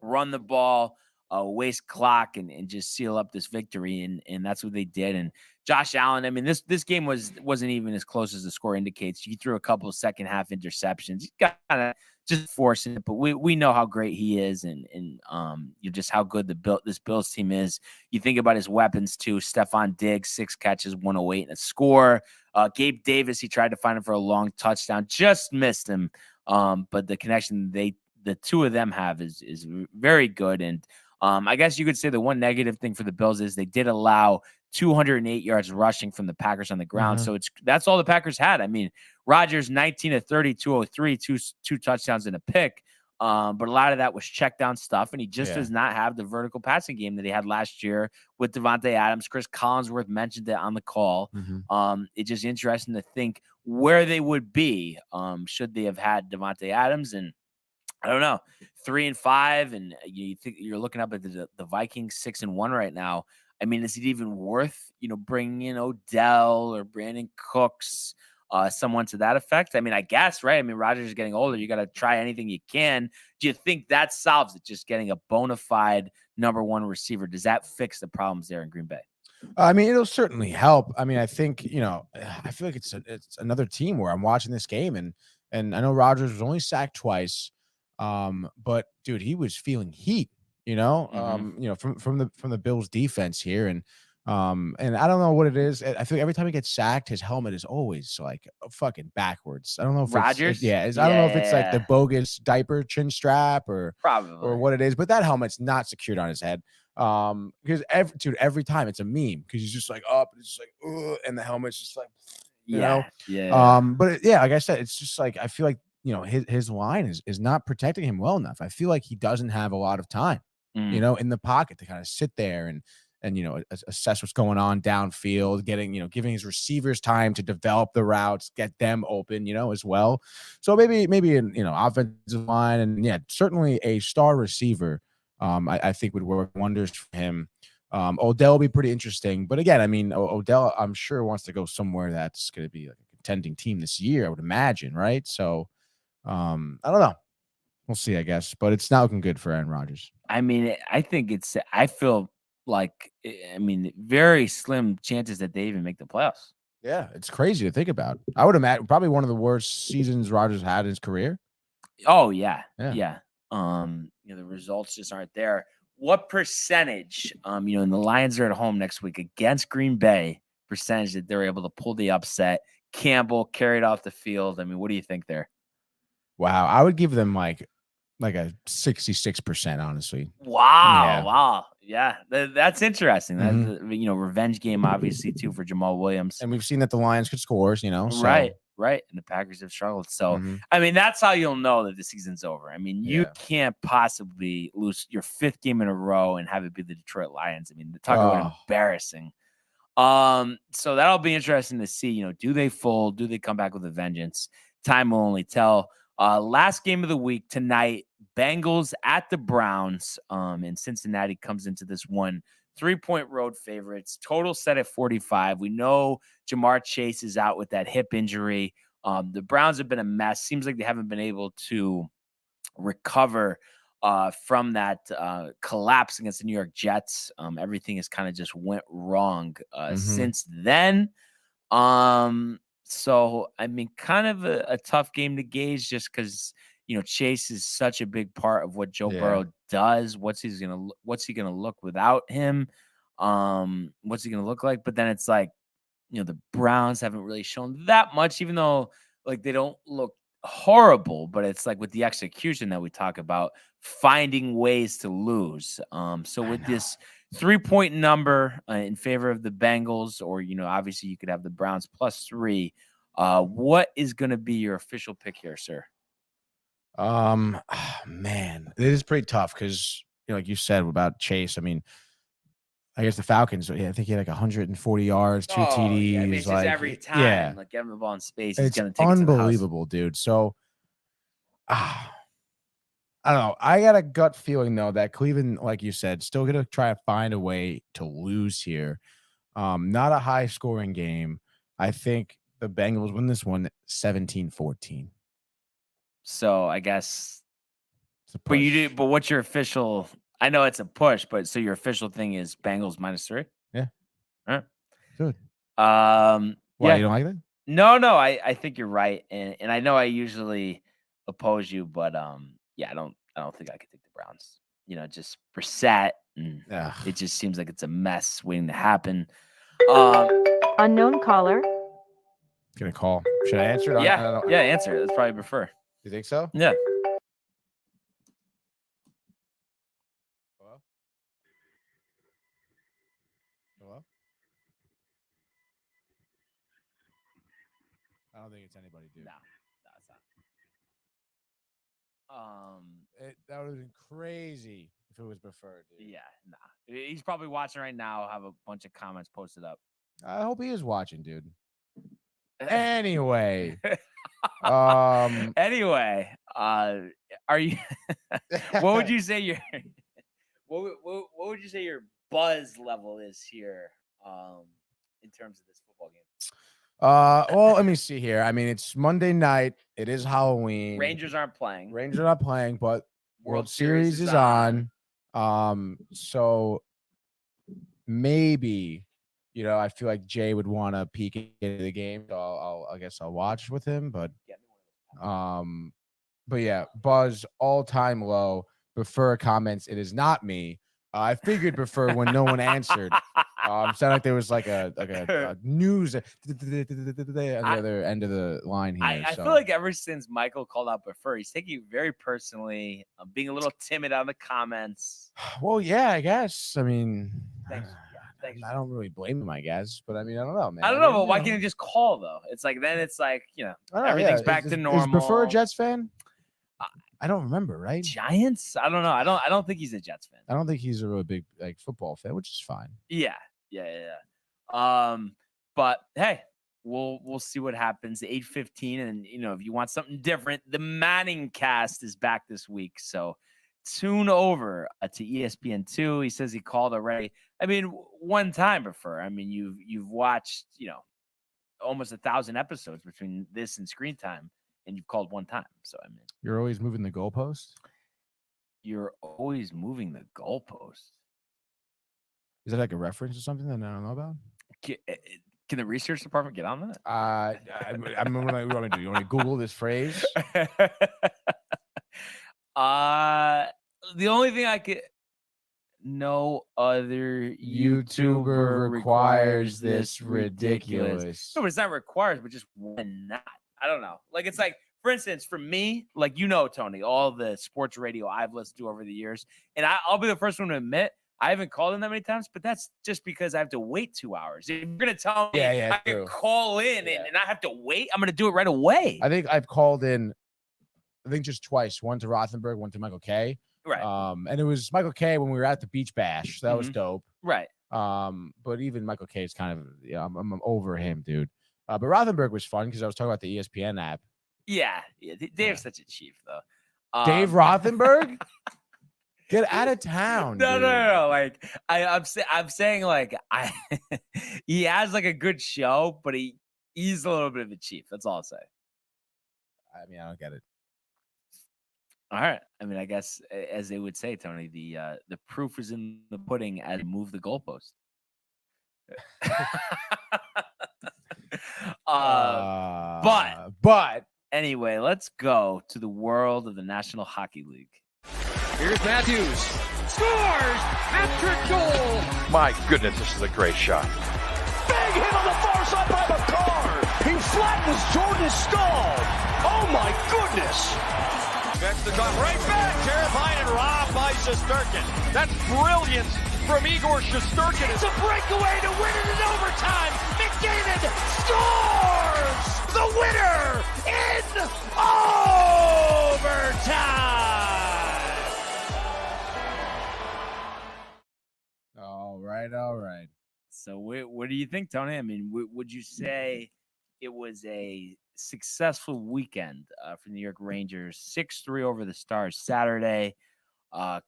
run the ball, waste clock, and just seal up this victory, and that's what they did. And Josh Allen, I mean, this game wasn't even as close as the score indicates. He threw a couple of second half interceptions. He got kind of just forcing it, but we know how great he is, and just how good this Bills team is. You think about his weapons too. Stephon Diggs, 6 catches, 108 and a score. Gabe Davis, he tried to find him for a long touchdown, just missed him. But the connection the 2 of them have is very good. And I guess you could say the one negative thing for the Bills is they did allow 208 yards rushing from the Packers on the ground. So that's all the Packers had. I mean, Rodgers 19 of 30, 203, two touchdowns and a pick. But a lot of that was check down stuff, and he just does not have the vertical passing game that he had last year with Devontae Adams. Chris Collinsworth mentioned it on the call. It's just interesting to think where they would be should they have had Devontae Adams. And I don't know, 3-5, and you think you're looking up at the Vikings 6-1 right now. I mean, is it even worth, bringing in Odell or Brandon Cooks, someone to that effect? I mean, I guess, right? I mean, Rodgers is getting older. You got to try anything you can. Do you think that solves it? Just getting a bona fide number one receiver. Does that fix the problems there in Green Bay? I mean, it'll certainly help. I mean, I think, I feel like it's another team where I'm watching this game and I know Rodgers was only sacked twice. But dude, he was feeling heat, from the Bills defense here. And I don't know what it is. I feel like every time he gets sacked, his helmet is always like fucking backwards. I don't know if Rodgers? I don't know if it's like the bogus diaper chin strap or Probably what it is, but that helmet's not secured on his head. Because every time it's a meme because he's just like up, it's just like, and the helmet's just like, Yeah. But like I said, it's just like I feel like his line is not protecting him well enough. I feel like he doesn't have a lot of time, in the pocket to kind of sit there and assess what's going on downfield, giving his receivers time to develop the routes, get them open, as well. So maybe an offensive line and certainly a star receiver. I think would work wonders for him. Odell will be pretty interesting, but again, I mean, Odell, I'm sure wants to go somewhere that's going to be like a contending team this year, I would imagine, right? So, I don't know. We'll see, I guess, but it's not looking good for Aaron Rodgers. I mean, I feel like, very slim chances that they even make the playoffs. Yeah, it's crazy to think about. I would imagine probably one of the worst seasons Rodgers had in his career. Oh yeah. The results just aren't there. What percentage, and the Lions are at home next week against Green Bay, percentage that they're able to pull the upset? Campbell carried off the field. I mean, what do you think there? Wow, I would give them like a 66%, honestly. Wow. Yeah, that's interesting. That's revenge game, obviously, too, for Jamal Williams. And we've seen that the Lions could score, so. Right. And the Packers have struggled. So, I mean, that's how you'll know that the season's over. I mean, you can't possibly lose your 5th game in a row and have it be the Detroit Lions. I mean, talk about embarrassing. So that'll be interesting to see. Do they fold? Do they come back with a vengeance? Time will only tell. Last game of the week tonight, Bengals at the Browns. And Cincinnati comes into this one 3-point road favorites. Total set at 45. We know Jamar Chase is out with that hip injury. The Browns have been a mess. Seems like they haven't been able to recover from that collapse against the New York Jets. Everything has kind of just went wrong since then. So, I mean, kind of a tough game to gauge just because, Chase is such a big part of what Joe Burrow does. What's he gonna look without him? What's he gonna look like? But then it's like, the Browns haven't really shown that much, even though like they don't look horrible, but it's like with the execution that we talk about, finding ways to lose. So with this 3-point number in favor of the Bengals, or obviously you could have the Browns +3. What is going to be your official pick here, sir? Man, it is pretty tough because like you said about Chase. I mean, I guess the Falcons. I think he had like 140 yards, 2 TDs. Yeah, I mean, it's just every time, like give him the ball in space, he's going to take unbelievable, dude. So, I don't know. I got a gut feeling though that Cleveland, like you said, still going to try to find a way to lose here. Not a high scoring game. I think the Bengals win this one 17-14. So I guess, but what's your official? I know it's a push, but so your official thing is Bengals -3. Yeah. All right. Good. Why you don't like that? No, I think you're right, and I know I usually oppose you, but I don't think I could take the Browns. Just Brissett, and it just seems like it's a mess waiting to happen. Unknown caller. Gonna call. Should I answer it? Yeah, answer it. That's probably prefer. You think so? Yeah. Hello? I don't think it's anybody, dude. No, it's not. That would have been crazy if it was preferred, dude. Yeah, nah. He's probably watching right now. Have a bunch of comments posted up. I hope he is watching, dude. Anyway. Anyway, Are you? What would you say your what would you say your buzz level is here? In terms of this football game. Well, let me see here. I mean, it's Monday night. It is Halloween. Rangers aren't playing. Rangers are not playing, but World Series is on. So maybe, I feel like Jay would want to peek into the game. So I guess I'll watch with him. But yeah, buzz all-time low. Prefer comments. It is not me. I figured prefer when no one answered. Sounded like there was like a news on the other end of the line here. I feel like ever since Michael called out prefer, he's taking it very personally. I'm being a little timid on the comments. Well, yeah, I guess. I mean, thanks. I don't really blame him, I guess, but I mean, I don't know, man. I don't know, but why can't he just call though? It's like then it's like everything's back to normal. Is Prefer a Jets fan? I don't remember, right? Giants? I don't know. I don't think he's a Jets fan. I don't think he's a really big football fan, which is fine. Yeah. But hey, we'll see what happens. 8:15, and if you want something different, the Manning cast is back this week. So tune over to ESPN2. He says he called already. I mean, one time Prefer. I mean, you've watched almost 1,000 episodes between this and Screen Time. And you've called one time. So, I mean. You're always moving the goalpost? You're always moving the goalpost. Is that like a reference or something that I don't know about? Can the research department get on that? I'm what do you want me to do? You want me to Google this phrase? The only thing I could... No other YouTuber requires this ridiculous. No, but it's not required, but just when not. I don't know. Like, it's like, for instance, for me, like, Tony, all the sports radio I've listened to over the years, and I'll be the first one to admit, I haven't called in that many times, but that's just because I have to wait 2 hours. If you're going to tell me I can call in and I have to wait, I'm going to do it right away. I think I've called in, just twice. One to Rothenberg, one to Michael K. Right. And it was Michael K when we were at the Beach Bash. So that was dope. Right. But even Michael K is kind of, I'm over him, dude. But Rothenberg was fun because I was talking about the ESPN app. Yeah. Dave's such a chief, though. Dave Rothenberg? Get out of town. No. Like, I'm saying, like, he has, like, a good show, but he's a little bit of a chief. That's all I'll say. I mean, I don't get it. All right. I mean, I guess, as they would say, Tony, the proof is in the pudding as you move the goalpost. But anyway, let's go to the world of the National Hockey League. Here's Matthews. Scores! Hat-trick goal! My goodness, this is a great shot. Big hit on the far side by McCarr. He flattens Jordan's skull. Oh, my goodness. Gets the gun right back. Terrifying and robbed by Shesterkin. That's brilliance from Igor Shesterkin. It's a breakaway to win it in overtime. McDavid scores the winner in overtime. All right. So what do you think, Tony? I mean, would you say it was a successful weekend for the New York Rangers? 6-3 over the Stars Saturday.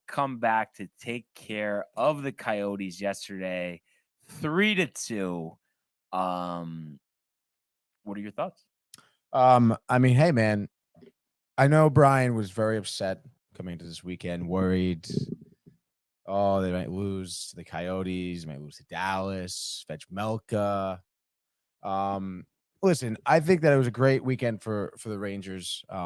Come back to take care of the Coyotes yesterday, 3-2. What are your thoughts? I mean, hey man, I know Brian was very upset coming into this weekend, worried. Oh, they might lose to the Coyotes, might lose to Dallas, fetch Melka. Listen, I think that it was a great weekend for the Rangers. We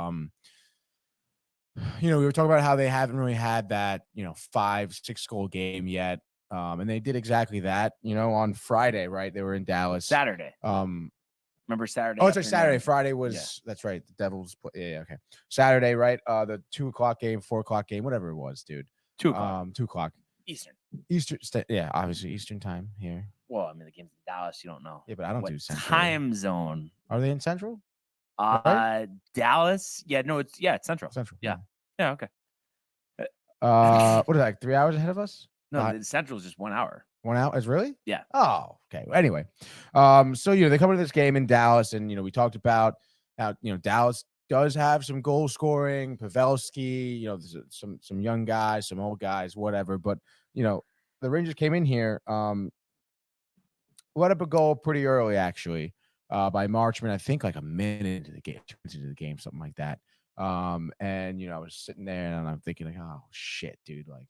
were talking about how they haven't really had that, 5-6 goal game yet. And they did exactly that, on Friday, right? They were in Dallas. Saturday. Remember Saturday? Oh, it's like Saturday. Friday was, that's right. The Devils. Yeah. Okay. Saturday, right? The 2:00 game, 4:00 game, whatever it was, dude. 2:00. 2:00. Eastern. Yeah, obviously Eastern time here. Well, I mean, the game's in Dallas. You don't know. Yeah, but I don't do Central. Time zone. Are they in Central? Right? Dallas. Yeah, no, it's Central. Central. Yeah. Yeah. Okay. What is that? Like 3 hours ahead of us? No, the Central is just 1 hour. 1 hour? Is really? Yeah. Oh, okay. Anyway, so they come into this game in Dallas, and we talked about how Dallas does have some goal scoring, Pavelski, there's some young guys, some old guys, whatever. But, the Rangers came in here, let up a goal pretty early, actually, by Marchman, I think like a minute into the game, something like that. And, I was sitting there and I'm thinking like, oh shit, dude, like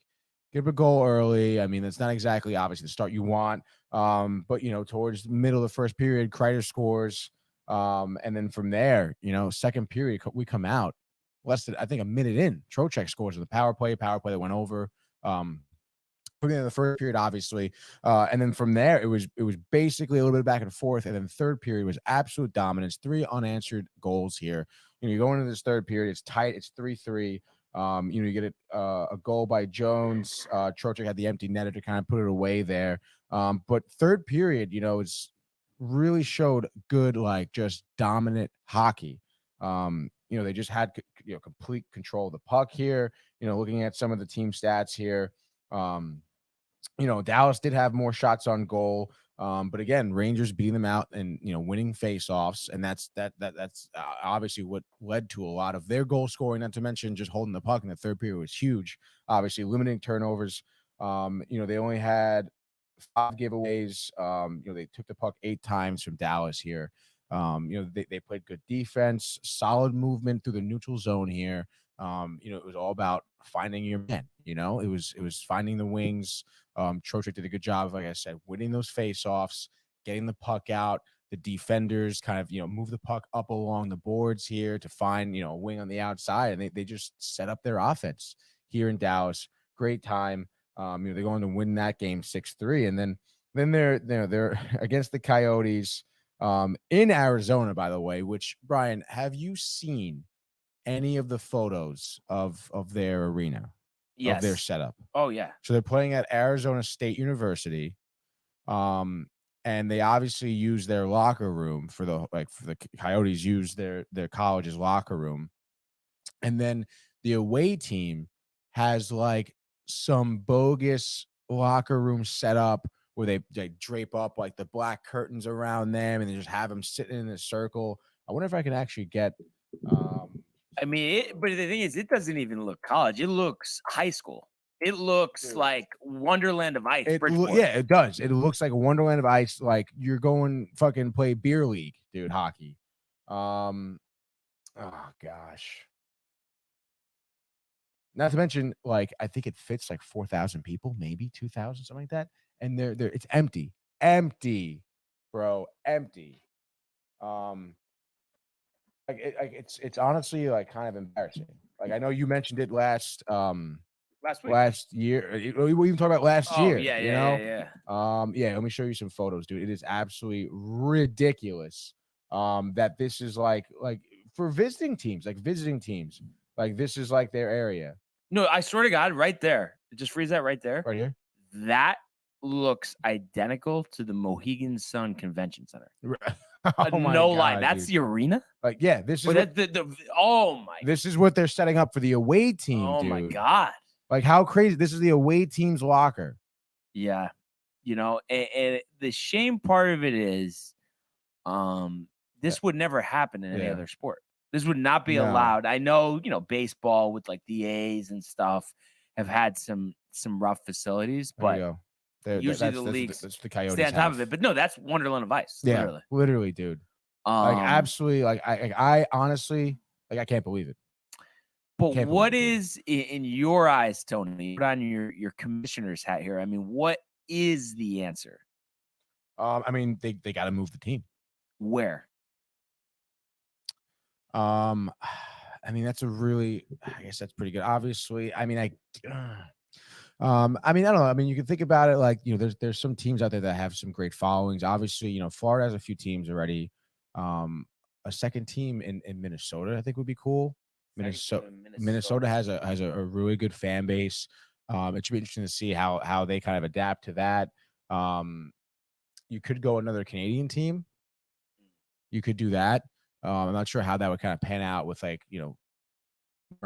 give a goal early. I mean, that's not exactly obviously the start you want. But, towards the middle of the first period, Kreider scores. And then from there, second period, we come out less than, I think, a minute in. Trocheck scores with a power play that went over. In the first period, obviously, and then from there, it was basically a little bit of back and forth, and then third period was absolute dominance. 3 unanswered goals here. You go into this third period, it's tight, it's 3-3. You get a goal by Jones. Trocheck had the empty netter to kind of put it away there. But third period, it's really showed good, like just dominant hockey. They just had complete control of the puck here. Looking at some of the team stats here. Dallas did have more shots on goal, but again, Rangers beating them out and winning faceoffs, and that's obviously what led to a lot of their goal scoring. Not to mention just holding the puck in the third period was huge. Obviously, limiting turnovers. They only had 5 giveaways. They took the puck 8 times from Dallas here. They played good defense, solid movement through the neutral zone here. It was all about finding your men. It was finding the wings. Trocheck did a good job, like I said, winning those faceoffs, getting the puck out. The defenders kind of, move the puck up along the boards here to find, a wing on the outside, and they just set up their offense here in Dallas. Great time. They're going to win that game 6-3, and then they're against the Coyotes in Arizona, by the way. Which, Brian, have you seen any of the photos of their arena? Yes. Of their setup? Oh yeah. So they're playing at Arizona State University, and they obviously use their locker room for the Coyotes use their college's locker room, and then the away team has like some bogus locker room set up where they drape up like the black curtains around them and they just have them sitting in a circle. I wonder if I can actually get. I mean, but the thing is, it doesn't even look college. It looks high school. It looks like Wonderland of Ice. Yeah, it does. It looks like a Wonderland of Ice. Like you're going fucking play beer league, dude, hockey. Oh gosh. Not to mention, like, I think it fits like 4,000 people, maybe 2,000, something like that. And it's empty, bro, empty. It's honestly like kind of embarrassing. Like I know you mentioned it last year. We even talked about last year. Yeah. Let me show you some photos, dude. It is absolutely ridiculous. That this is like for visiting teams, like this is like their area. No, I swear to God, right there. Just freeze that right there. Right here. That looks identical to the Mohegan Sun Convention Center. Oh my no God, lie, that's dude. the arena. Like, yeah, this is oh my. This is what they're setting up for the away team. Oh dude. my God! Like how crazy! This is the away team's locker. Yeah, and the shame part of it is, this would never happen in any other sport. This would not be allowed. I know, baseball with like the A's and stuff have had some rough facilities, but. Usually the leagues the Coyotes stay on top of it, but no, that's Wonderland of Ice. Yeah, literally, dude. Like absolutely, like I honestly, like I can't believe it. But what is in your eyes, Tony? Put on your commissioner's hat here. I mean, what is the answer? I mean, they got to move the team. Where? I mean, that's I guess that's pretty good. Obviously, I mean, I don't know. I mean, you can think about it like, there's some teams out there that have some great followings. Obviously, Florida has a few teams already. A second team in Minnesota, I think would be cool. Minnesota has a really good fan base. It should be interesting to see how they kind of adapt to that. You could go another Canadian team. You could do that. I'm not sure how that would kind of pan out with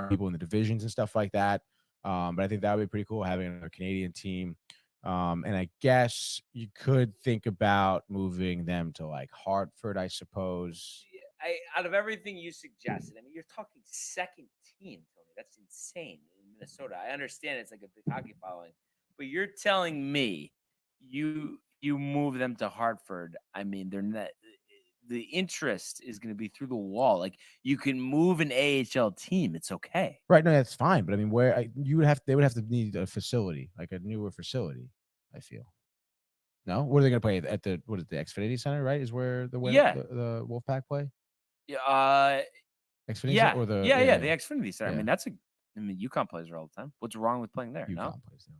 people in the divisions and stuff like that. But I think that would be pretty cool having another Canadian team. And I guess you could think about moving them to like Hartford, I suppose. out of everything you suggested, I mean, you're talking second team, Tony. That's insane in Minnesota. I understand it's like a big hockey following, but you're telling me you move them to Hartford. I mean, they're not. The interest is going to be through the wall. Like you can move an AHL team, it's okay. Right? No, that's fine. But I mean, they would have to need a facility, like a newer facility. I feel. No, what are they going to play at the the Xfinity Center? Right, is where the Wolfpack play. Yeah, Xfinity yeah, or the the Xfinity Center. Yeah. I mean, UConn plays there all the time. What's wrong with playing there? UConn plays there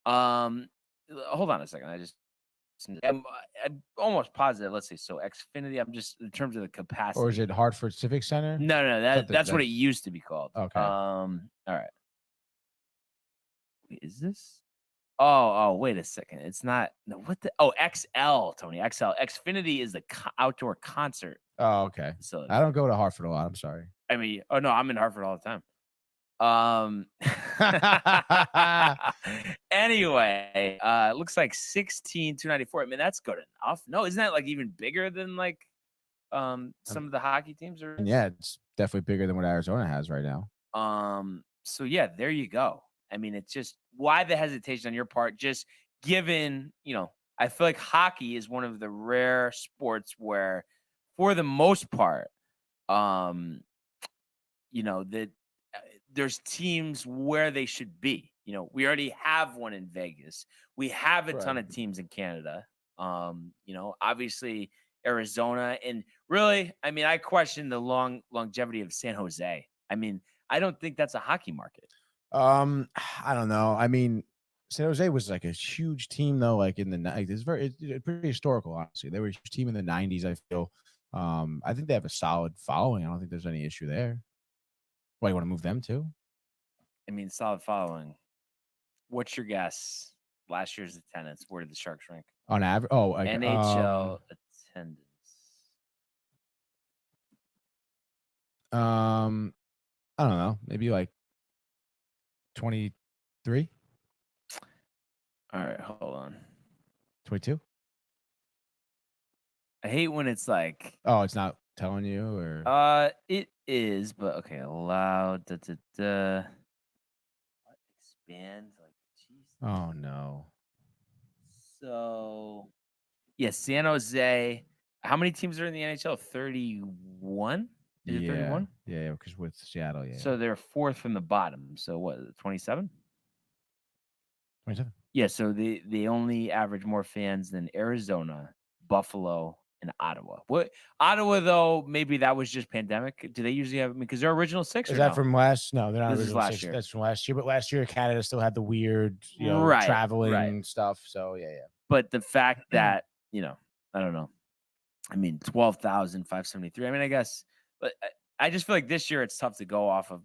all the time. Hold on a second. I'm almost positive. Let's see. So Xfinity. I'm just in terms of the capacity. Or is it Hartford Civic Center? No. That's what it used to be called. Okay. All right. Wait, is this? Oh, wait a second. It's not. No, what the? Oh, XL, Tony. XL. Xfinity is the outdoor concert. Oh, okay. So I don't go to Hartford a lot. I'm sorry. I mean, oh no, I'm in Hartford all the time. Anyway, looks like 16,294. I mean, that's good enough. No, isn't that like even bigger than like some of the hockey teams are? Yeah, it's definitely bigger than what Arizona has right now. So yeah, there you go. I mean, it's just why the hesitation on your part, just given, I feel like hockey is one of the rare sports where for the most part, that there's teams where they should be. We already have one in Vegas. We have a ton of teams in Canada. Obviously Arizona, and really, I mean, I question the longevity of San Jose. I mean, I don't think that's a hockey market. I don't know. I mean, San Jose was like a huge team though, like in the 90s. It's pretty historical, honestly. They were a huge team in the 90s, I feel. I think they have a solid following. I don't think there's any issue there. Why, you want to move them too? I mean, solid following. What's your guess? Last year's attendance. Where did the Sharks rank? On average? Oh, like, NHL attendance. I don't know. Maybe like 23. All right, hold on. 22. I hate when it's like. Oh, it's not telling you, or it is, but okay. Allow expand. Like, geez. Oh no. So, yeah, San Jose. How many teams are in the NHL? 31. Is it 31? Yeah, because with Seattle, yeah. So they're fourth from the bottom. So what? 27. 27. Yeah. So they only average more fans than Arizona, Buffalo, and Ottawa. What Ottawa though? Maybe that was just pandemic. Do they usually have? Because they're original six. Is that from last? No, they're not. This is original last six. year. That's from last year. But last year, Canada still had the weird, traveling stuff. So yeah. But the fact that I don't know. I mean, 12,573. I mean, I guess, but I just feel like this year it's tough to go off of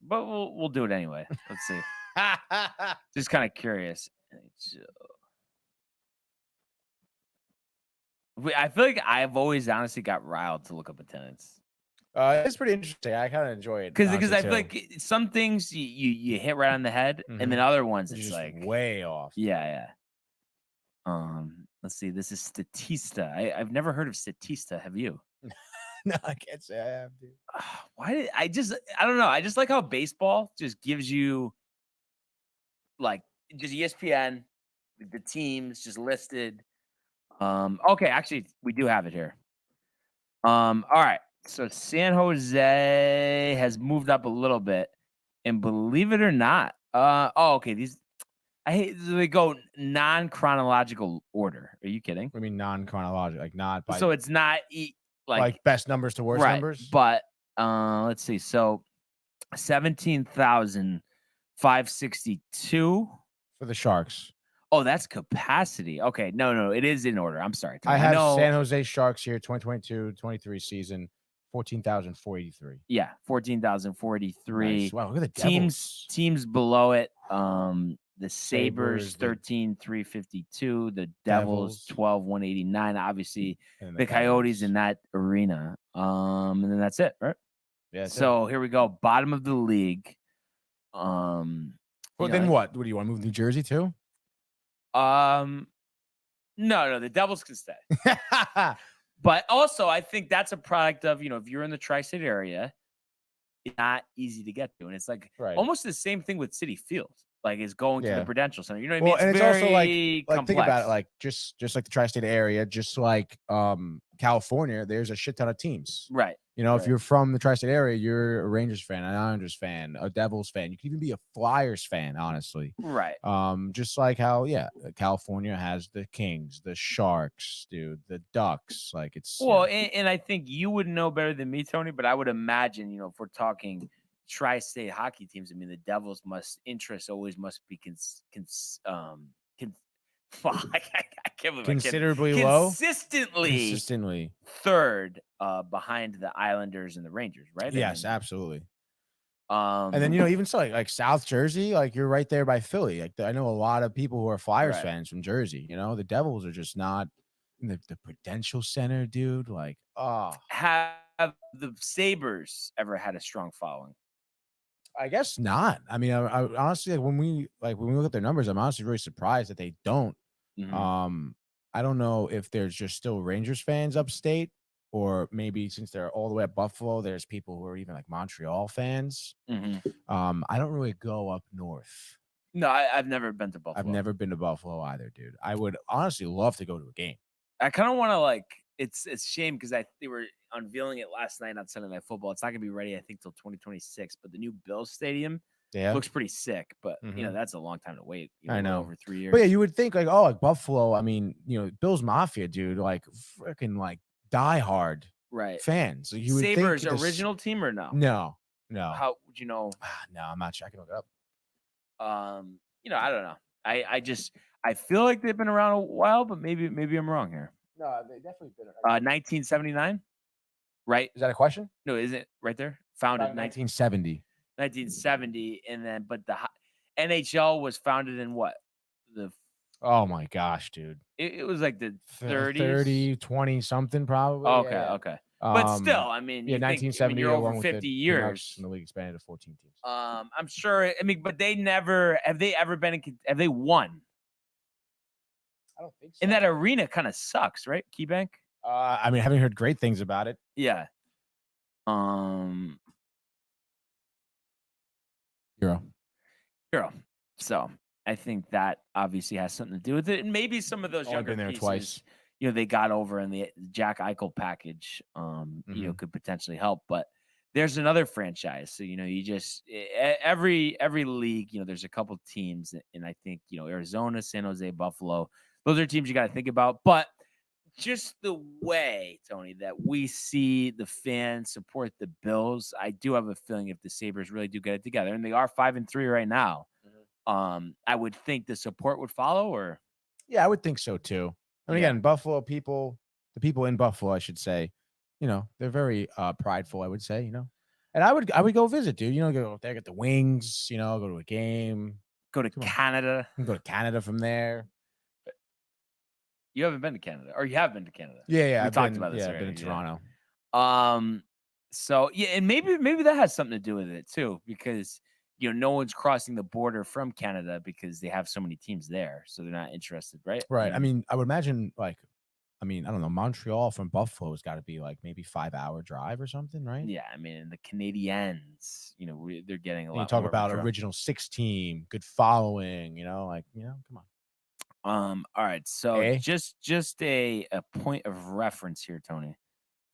but we'll do it anyway. Let's see. Just kind of curious. I feel like I've always honestly got riled to look up attendance. It's pretty interesting. I kind of enjoy it because I feel like some things you hit right on the head, and then other ones it's just like way off. Yeah. Let's see. This is Statista. I've never heard of Statista. Have you? No, I can't say I have, dude. Why did I don't know. I just like how baseball just gives you like just ESPN, the teams just listed. Okay, actually we do have it here. All right. So San Jose has moved up a little bit, and believe it or not, okay, they go non-chronological order. Are you kidding? I mean non-chronological, like not by. So it's not like best numbers to worst numbers. But let's see. So 17,562 for the Sharks. Oh, that's capacity. Okay, no, it is in order. I'm sorry. I have San Jose Sharks here, 2022-23 season, 14,483. Yeah, 14,483. Nice. Wow, look at the Devils. Teams below it. The Sabres 13,352. The Devils 12,189. Obviously, the Coyotes in that arena. And then that's it, right? Yeah. So here we go. Bottom of the league. Well, then what? What do you want to move New Jersey too? No, the Devils can stay. But also, I think that's a product of, if you're in the tri-state area, it's not easy to get to. And it's like almost the same thing with Citi Field. Like, is going to the Prudential Center. You know what I mean? And it's also like complex. think about it, like just like the tri-state area, just like California, there's a shit ton of teams. Right. If you're from the tri-state area, you're a Rangers fan, an Islanders fan, a Devils fan. You can even be a Flyers fan, honestly. Right. Just like how, California has the Kings, the Sharks, dude, the Ducks. Like it's and I think you would know better than me, Tony. But I would imagine, if we're talking tri-state hockey teams, I mean, the Devils interest always must be I can't believe considerably low, consistently third behind the Islanders and the Rangers, right? Yes, absolutely. And then even so, like South Jersey, like you're right there by Philly. Like I know a lot of people who are Flyers fans from Jersey. The Devils are just not in the Prudential Center, dude. Like, have the Sabres ever had a strong following? I guess not. I mean, I honestly, when we look at their numbers, I'm honestly really surprised that they don't. Mm-hmm. I don't know if there's just still Rangers fans upstate, or maybe since they're all the way at Buffalo, there's people who are even like Montreal fans. Mm-hmm. I don't really go up north. No, I've never been to Buffalo. I've never been to Buffalo either, dude. I would honestly love to go to a game. I kind of want to it's a shame because they were unveiling it last night on Sunday Night Football. It's not gonna be ready, I think, till 2026. But the new Bills Stadium looks pretty sick. But that's a long time to wait. I know, over 3 years. But yeah, you would think like Buffalo. I mean, Bills Mafia, dude, like freaking like diehard fans. So you would Sabres think original team or no? No. How would you know? No, I'm not sure. I can look it up. I don't know. I feel like they've been around a while, but maybe I'm wrong here. No, they definitely been. 1979, right? Is that a question? No, is it right there? Founded 1970. 1970, and then but the NHL was founded in what? Oh my gosh, dude! It was like the 30s, 30, 20 something probably. Okay. But still, I mean, 1970. You're over 50 years, and the league expanded to 14 teams. I'm sure. I mean, but they never have they ever been have they won? I don't think so. And that arena kind of sucks, right? KeyBank. I mean, having heard great things about it. Yeah. Euro. So I think that obviously has something to do with it, and maybe some of those younger been there pieces, twice. They got over in the Jack Eichel package. Could potentially help, but there's another franchise. So you just every league, there's a couple teams, and I think Arizona, San Jose, Buffalo. Those are teams you got to think about, but just the way, Tony, that we see the fans support the Bills, I do have a feeling if the Sabres really do get it together, and they are 5-3 right now, I would think the support would follow. Or yeah, I would think so too. I mean, again, Buffalo people, the people in Buffalo, I should say, they're very prideful. I would say, and I would go visit, dude. Go up there, get the wings. Go to a game. Go to Canada. Go to Canada from there. You haven't been to Canada, or you have been to Canada? Yeah. We talked about this. Yeah, I've been in Toronto. So yeah, and maybe that has something to do with it too, because no one's crossing the border from Canada because they have so many teams there, so they're not interested, right? Right. I mean, I would imagine I don't know, Montreal from Buffalo has got to be like maybe 5-hour drive or something, right? Yeah, I mean, the Canadiens, they're getting a lot. You talk about original 6 team, good following, come on. All right. So just a point of reference here, Tony.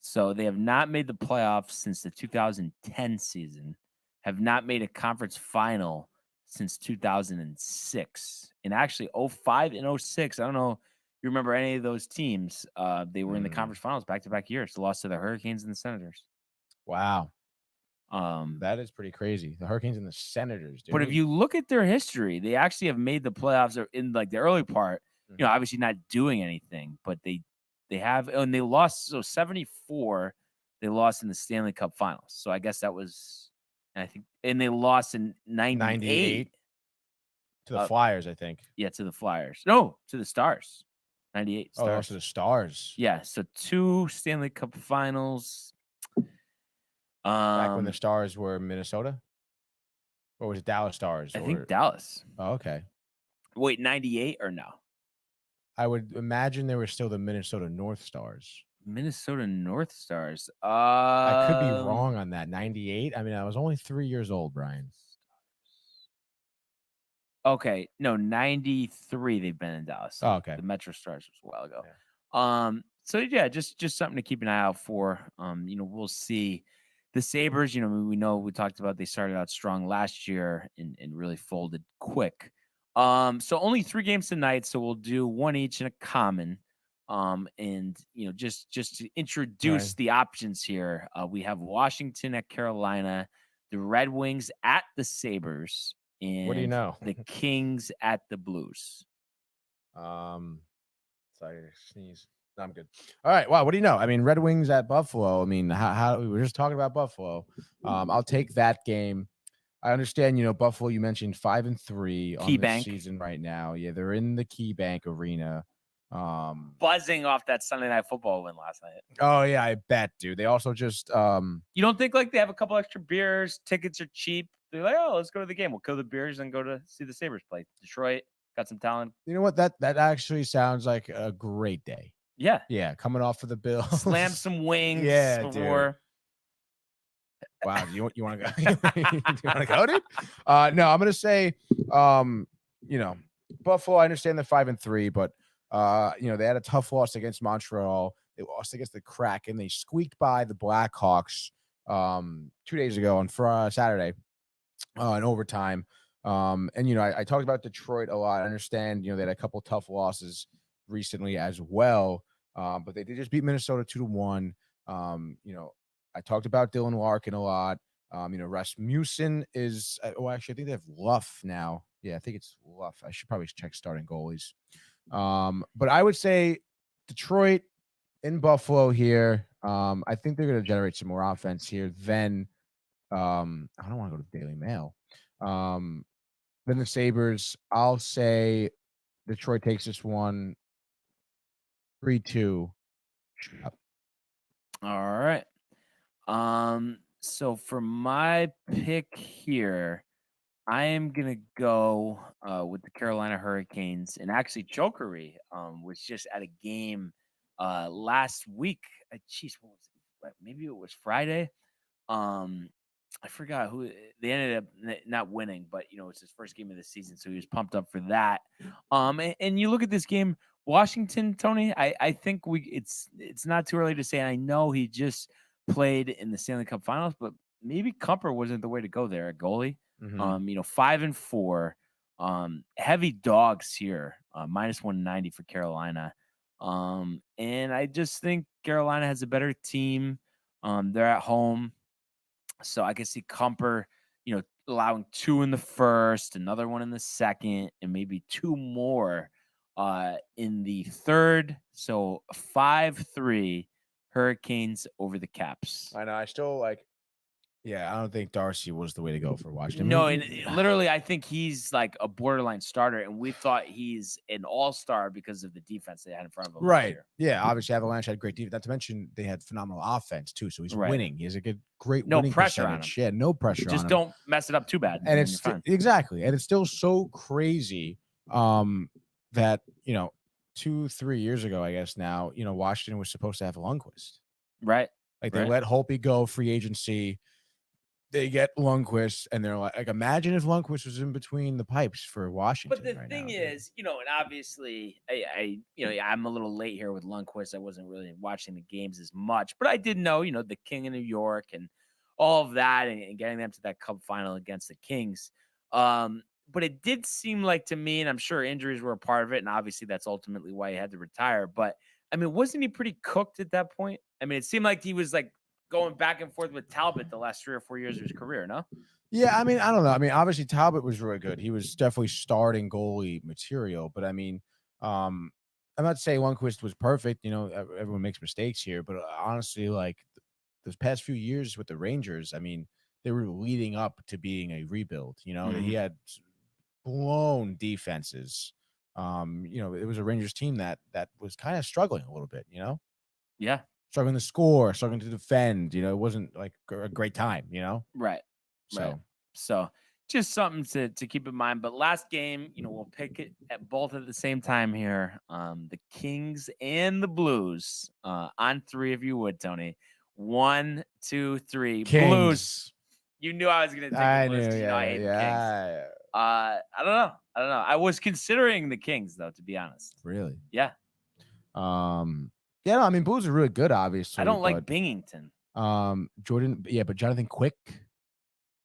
So they have not made the playoffs since the 2010 season, have not made a conference final since 2006. And actually 05 and 06, I don't know if you remember any of those teams. They were in the conference finals back-to-back years. They lost to the Hurricanes and the Senators. Wow. That is pretty crazy. The Hurricanes and the Senators, dude. But if you look at their history, they actually have made the playoffs in like the early part, obviously not doing anything, but they have, and they lost. So 74, they lost in the Stanley Cup Finals. So I guess that was, and they lost in 98 to the Flyers, I think. Yeah, to the Flyers. No, to the Stars. 98. Stars. Oh, to the Stars. Yeah, so 2 Stanley Cup Finals. Back when the Stars were Minnesota? Or was it Dallas Stars? I think Dallas. Oh, okay. Wait, 98 or no? I would imagine they were still the Minnesota North Stars. Minnesota North Stars. I could be wrong on that. 98. I mean, I was only 3 years old, Brian. Okay, no, 93. They've been in Dallas. Oh, okay. The Metro Stars was a while ago. Yeah. So yeah, just something to keep an eye out for. We'll see. The Sabres, we know we talked about they started out strong last year and really folded quick. So only 3 games tonight, so we'll do one each in a common. And just to introduce the options here, we have Washington at Carolina, the Red Wings at the Sabres, and what do you know? the Kings at the Blues. Sorry to sneeze. No, I'm good. All right. Wow. What do you know? I mean, Red Wings at Buffalo. I mean, how we were just talking about Buffalo. I'll take that game. I understand, Buffalo, you mentioned 5-3 on this season right now. Yeah, they're in the KeyBank Arena. Buzzing off that Sunday Night Football win last night. Oh, yeah, I bet, dude. They also just you don't think like they have a couple extra beers, tickets are cheap. They're like, oh, let's go to the game. We'll kill the beers and go to see the Sabres play. Detroit got some talent. You know what? That actually sounds like a great day. Yeah. Yeah, coming off of the Bills. Slam some wings before. Dude. Wow, you want to go? You want to go, dude? No, I'm gonna say, Buffalo. I understand they're 5-3, but they had a tough loss against Montreal. They lost against the Kraken. They squeaked by the Blackhawks 2 days ago on Saturday in overtime. I talked about Detroit a lot. I understand, they had a couple tough losses recently as well, but they did just beat Minnesota 2-1. I talked about Dylan Larkin a lot. Rasmussen is actually, I think they have Luff now. Yeah, I think it's Luff. I should probably check starting goalies. But I would say Detroit in Buffalo here. I think they're going to generate some more offense here. Then I don't want to go to the Daily Mail. Then the Sabres. I'll say Detroit takes this one 3-2. All right. So for my pick here, I am gonna go with the Carolina Hurricanes, and actually Chokery was just at a game last week. Jeez, what was it? Maybe it was Friday. I forgot who they ended up not winning, but it's his first game of the season, so he was pumped up for that. And you look at this game, Washington, Tony. I think it's not too early to say. And I know he just played in the Stanley Cup Finals, but maybe Kumper wasn't the way to go there at goalie. 5-4. Heavy dogs here, -190 for Carolina. And I just think Carolina has a better team. They're at home. So I can see Kumper, allowing 2 in the first, another one in the second, and maybe 2 more in the third. So 5-3 Hurricanes over the Caps. I know. I still I don't think Darcy was the way to go for Washington. No, and literally, I think he's like a borderline starter, and we thought he's an all-star because of the defense they had in front of him. Right. Yeah. Obviously, Avalanche had great defense. Not to mention they had phenomenal offense too. So he's winning. He has a great winning pressure on him. Yeah, no pressure. Just don't mess it up too bad. And it's exactly, and it's still so crazy that 2-3 years ago, I guess now, Washington was supposed to have Lundqvist. Right. Like they let Holtby go free agency. They get Lundqvist, and they're like, imagine if Lundqvist was in between the pipes for Washington. But the thing is, and obviously, I'm a little late here with Lundqvist. I wasn't really watching the games as much, but I did know, the King of New York and all of that, and getting them to that Cup final against the Kings. But it did seem like to me, and I'm sure injuries were a part of it, and obviously that's ultimately why he had to retire. But I mean, wasn't he pretty cooked at that point? I mean, it seemed like he was like going back and forth with Talbot the last 3 or 4 years of his career, no? Yeah, I mean, I don't know. I mean, obviously Talbot was really good. He was definitely starting goalie material, but I mean, I'm not saying Lundqvist was perfect. Everyone makes mistakes here, but honestly, like those past few years with the Rangers, I mean, they were leading up to being a rebuild. He had blown defenses. It was a Rangers team that was kind of struggling a little bit. Yeah. Struggling to score, struggling to defend. It wasn't like a great time, Right. So just something to keep in mind. But last game, we'll pick it at both at the same time here. The Kings and the Blues. On 3 if you would, Tony. 1, 2, 3. Kings. Blues. You knew I was gonna take the Blues because I hate the Kings. I don't know. I was considering the Kings though, to be honest. Really? Yeah. Yeah, no, I mean, Blues are really good, obviously. I don't like Binghamton. Jordan, yeah, but Jonathan Quick.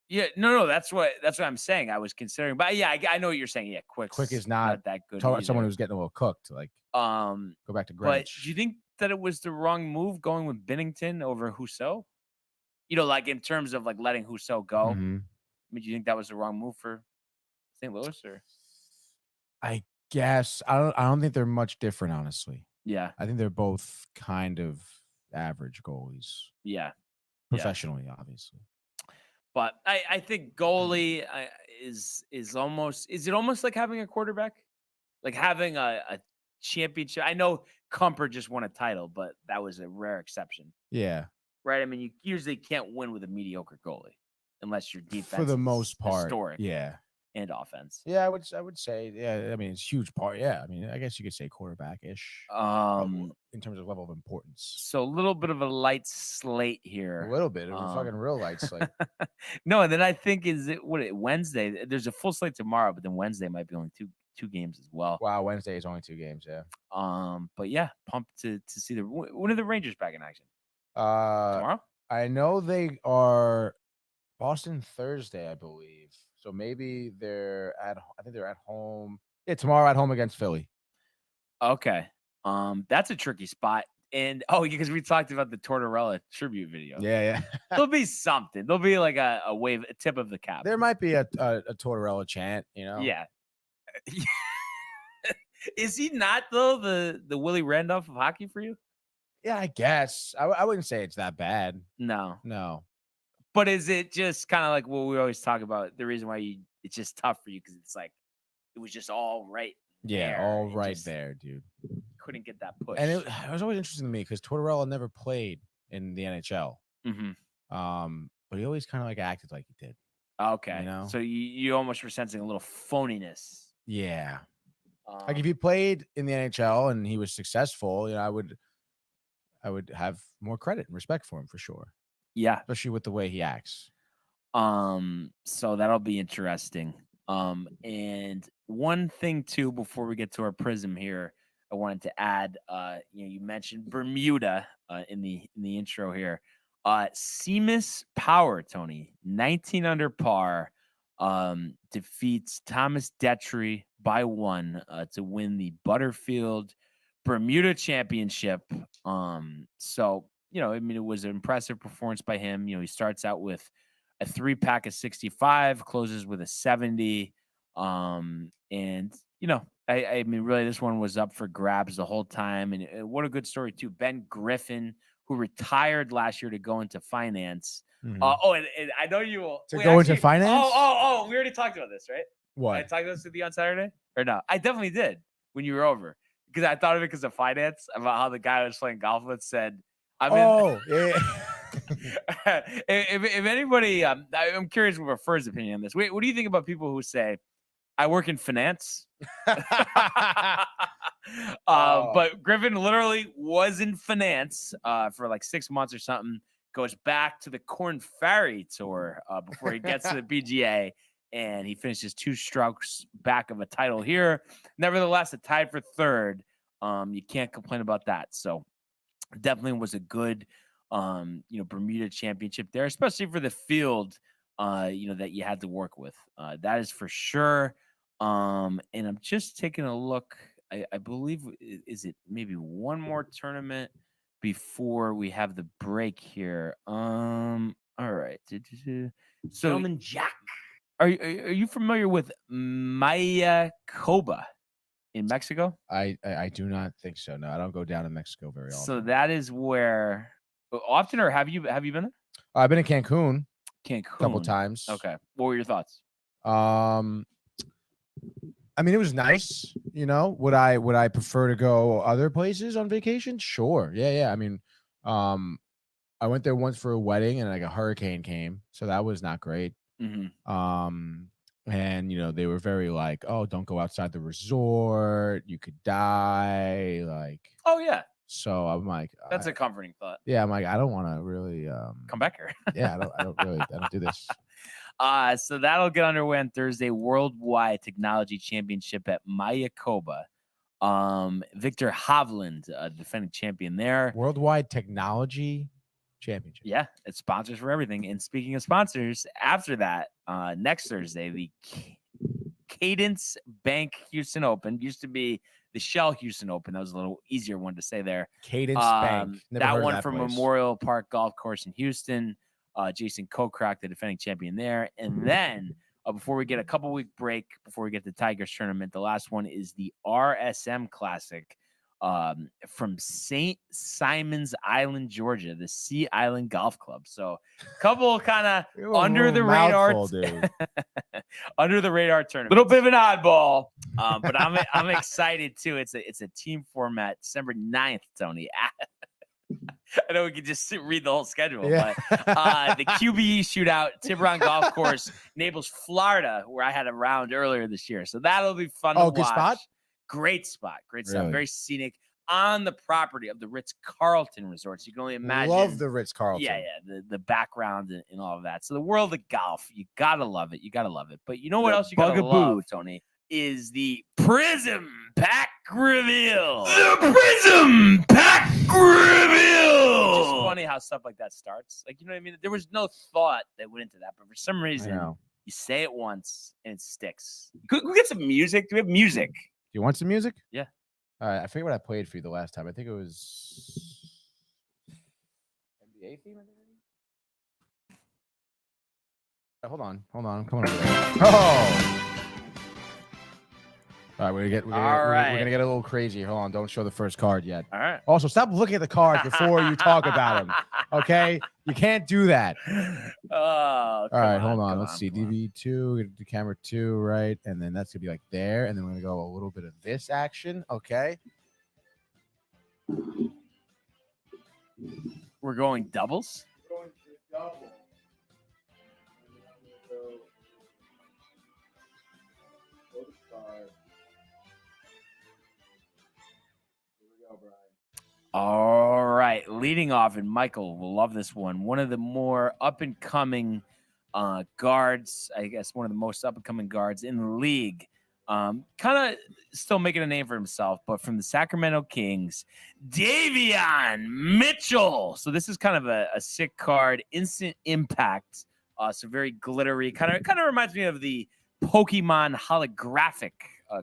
Yeah, no, that's what I'm saying. I was considering, but yeah, I know what you're saying. Yeah, Quick is not that good. Someone who's getting a little cooked. Like, go back to Greenwich. But do you think that it was the wrong move going with Binnington over Husso? Like in terms of like letting Husso go. Mm-hmm. I mean, do you think that was the wrong move for St. Louis? Or I guess I don't think they're much different, honestly. Yeah, I think they're both kind of average goalies. Yeah, professionally, obviously. But I think goalie is almost. Is it almost like having a quarterback, like having a championship? I know Kumper just won a title, but that was a rare exception. Yeah, right. I mean, you usually can't win with a mediocre goalie unless your defense, for the most part, historic. Yeah. And offense. Yeah, I would say, yeah, I mean, it's a huge part. Yeah, I mean, I guess you could say quarterback-ish in terms of level of importance. So a little bit of a light slate here. A little bit of a fucking real light slate. No, and then I think Wednesday? There's a full slate tomorrow, but then Wednesday might be only two games as well. Wow, Wednesday is only 2 games, yeah. But yeah, pumped to see when are the Rangers back in action? Tomorrow? I know they are Boston Thursday, I believe. So maybe I think they're at home. Yeah, tomorrow at home against Philly. Okay. That's a tricky spot. And because we talked about the Tortorella tribute video. Yeah. There'll be something. There'll be like a wave, a tip of the cap. There might be a Tortorella chant, Yeah. Is he not though the Willie Randolph of hockey for you? Yeah, I guess. I wouldn't say it's that bad. No. But is it just kind of like what we always talk about? The reason why it's just tough for you because it's like it was just all right. Yeah, all right there, dude. Couldn't get that push. And it was always interesting to me because Tortorella never played in the NHL. Mm-hmm. But he always kind of like acted like he did. Okay. So you almost were sensing a little phoniness. Yeah. Like if he played in the NHL and he was successful, I would have more credit and respect for him for sure. Yeah. Especially with the way he acts. So that'll be interesting. And one thing too, before we get to our prism here, I wanted to add, you mentioned Bermuda in the intro here. Seamus Power, Tony, 19 under par, defeats Thomas Detry by 1 to win the Butterfield Bermuda Championship. So, I mean, it was an impressive performance by him. He starts out with a 3-pack of 65, closes with a 70. And, I mean, really, this one was up for grabs the whole time. And what a good story, too. Ben Griffin, who retired last year to go into finance. Mm-hmm. And I know you will. Into finance? Oh, we already talked about this, right? What? I talked about this with you on Saturday? Or no? I definitely did when you were over. Because I thought of it because of finance, about how the guy I was playing golf with said, yeah. if anybody, I'm curious what our first opinion on this. Wait, what do you think about people who say, I work in finance? But Griffin literally was in finance for like 6 months or something, goes back to the Corn Ferry Tour before he gets to the PGA, and he finishes 2 strokes back of a title here. Nevertheless, a tied for 3rd. You can't complain about that. So definitely was a good, Bermuda Championship there, especially for the field, that you had to work with. That is for sure. And I'm just taking a look. I believe, is it maybe one more tournament before we have the break here? All right. So, Gentleman Jack. Are you familiar with Mayakoba in Mexico? I do not think so. No, I don't go down to Mexico very often. So that is where often, or have you been there? I've been in Cancun. A couple times. Okay. What were your thoughts? I mean, it was nice. Would I prefer to go other places on vacation? Sure. Yeah. I mean, I went there once for a wedding and like a hurricane came, so that was not great. Mm-hmm. And, they were very like, oh, don't go outside the resort. You could die. Like, oh, yeah. So I'm like, that's a comforting thought. Yeah. I'm like, I don't want to really come back here. Yeah. I don't do this. So that'll get underway on Thursday. Worldwide Technology Championship at Mayakoba. Victor Hovland, defending champion there. Worldwide Technology Championship. Yeah, it's sponsors for everything. And speaking of sponsors, after that, next Thursday, the Cadence Bank Houston Open used to be the Shell Houston Open. That was a little easier one to say there. Cadence Bank. That one from Memorial Park Golf Course in Houston. Jason Kokrak, the defending champion there. And then before we get a couple week break, before we get the Tigers tournament, the last one is the RSM Classic from St. Simons Island, Georgia, the Sea Island Golf Club. So a couple kind of under the radar, under the radar tournament. Little bit of an oddball, but I'm excited too. It's a team format, December 9th, Tony. I know we could just read the whole schedule, but the QBE shootout, Tiburon Golf Course, Naples, Florida, where I had a round earlier this year. So that'll be fun to watch. Good spot? Great spot. Great stuff. Really? Very scenic on the property of the Ritz-Carlton Resort. So you can only imagine. Love the Ritz-Carlton. Yeah. The background and all of that. So the world of golf, you got to love it. You got to love it. But you know what else you got to love, Tony? Is the Prism Pack Reveal. The Prism Pack Reveal. It's just funny how stuff like that starts. Like, you know what I mean? There was no thought that went into that, but for some reason, you say it once and it sticks. Could we get some music? Do we have music? Do you want some music? Yeah. All right. I forget what I played for you the last time. I think it was NBA theme. Hold on. I'm coming over there. Oh. All right, we're gonna get a little crazy. Hold on, don't show the first card yet. All right. Also, stop looking at the cards before you talk about them. Okay, you can't do that. All right, hold on. Let's see. DV2, the camera 2, right, and then that's gonna be like there, and then we're gonna go a little bit of this action. Okay. We're going doubles. All right, leading off, and Michael will love this one. One of the more up-and-coming guards, I guess one of the most up-and-coming guards in the league. Kind of still making a name for himself, but from the Sacramento Kings, Davion Mitchell. So this is kind of a sick card, instant impact. So very glittery. Kind of reminds me of the Pokemon holographic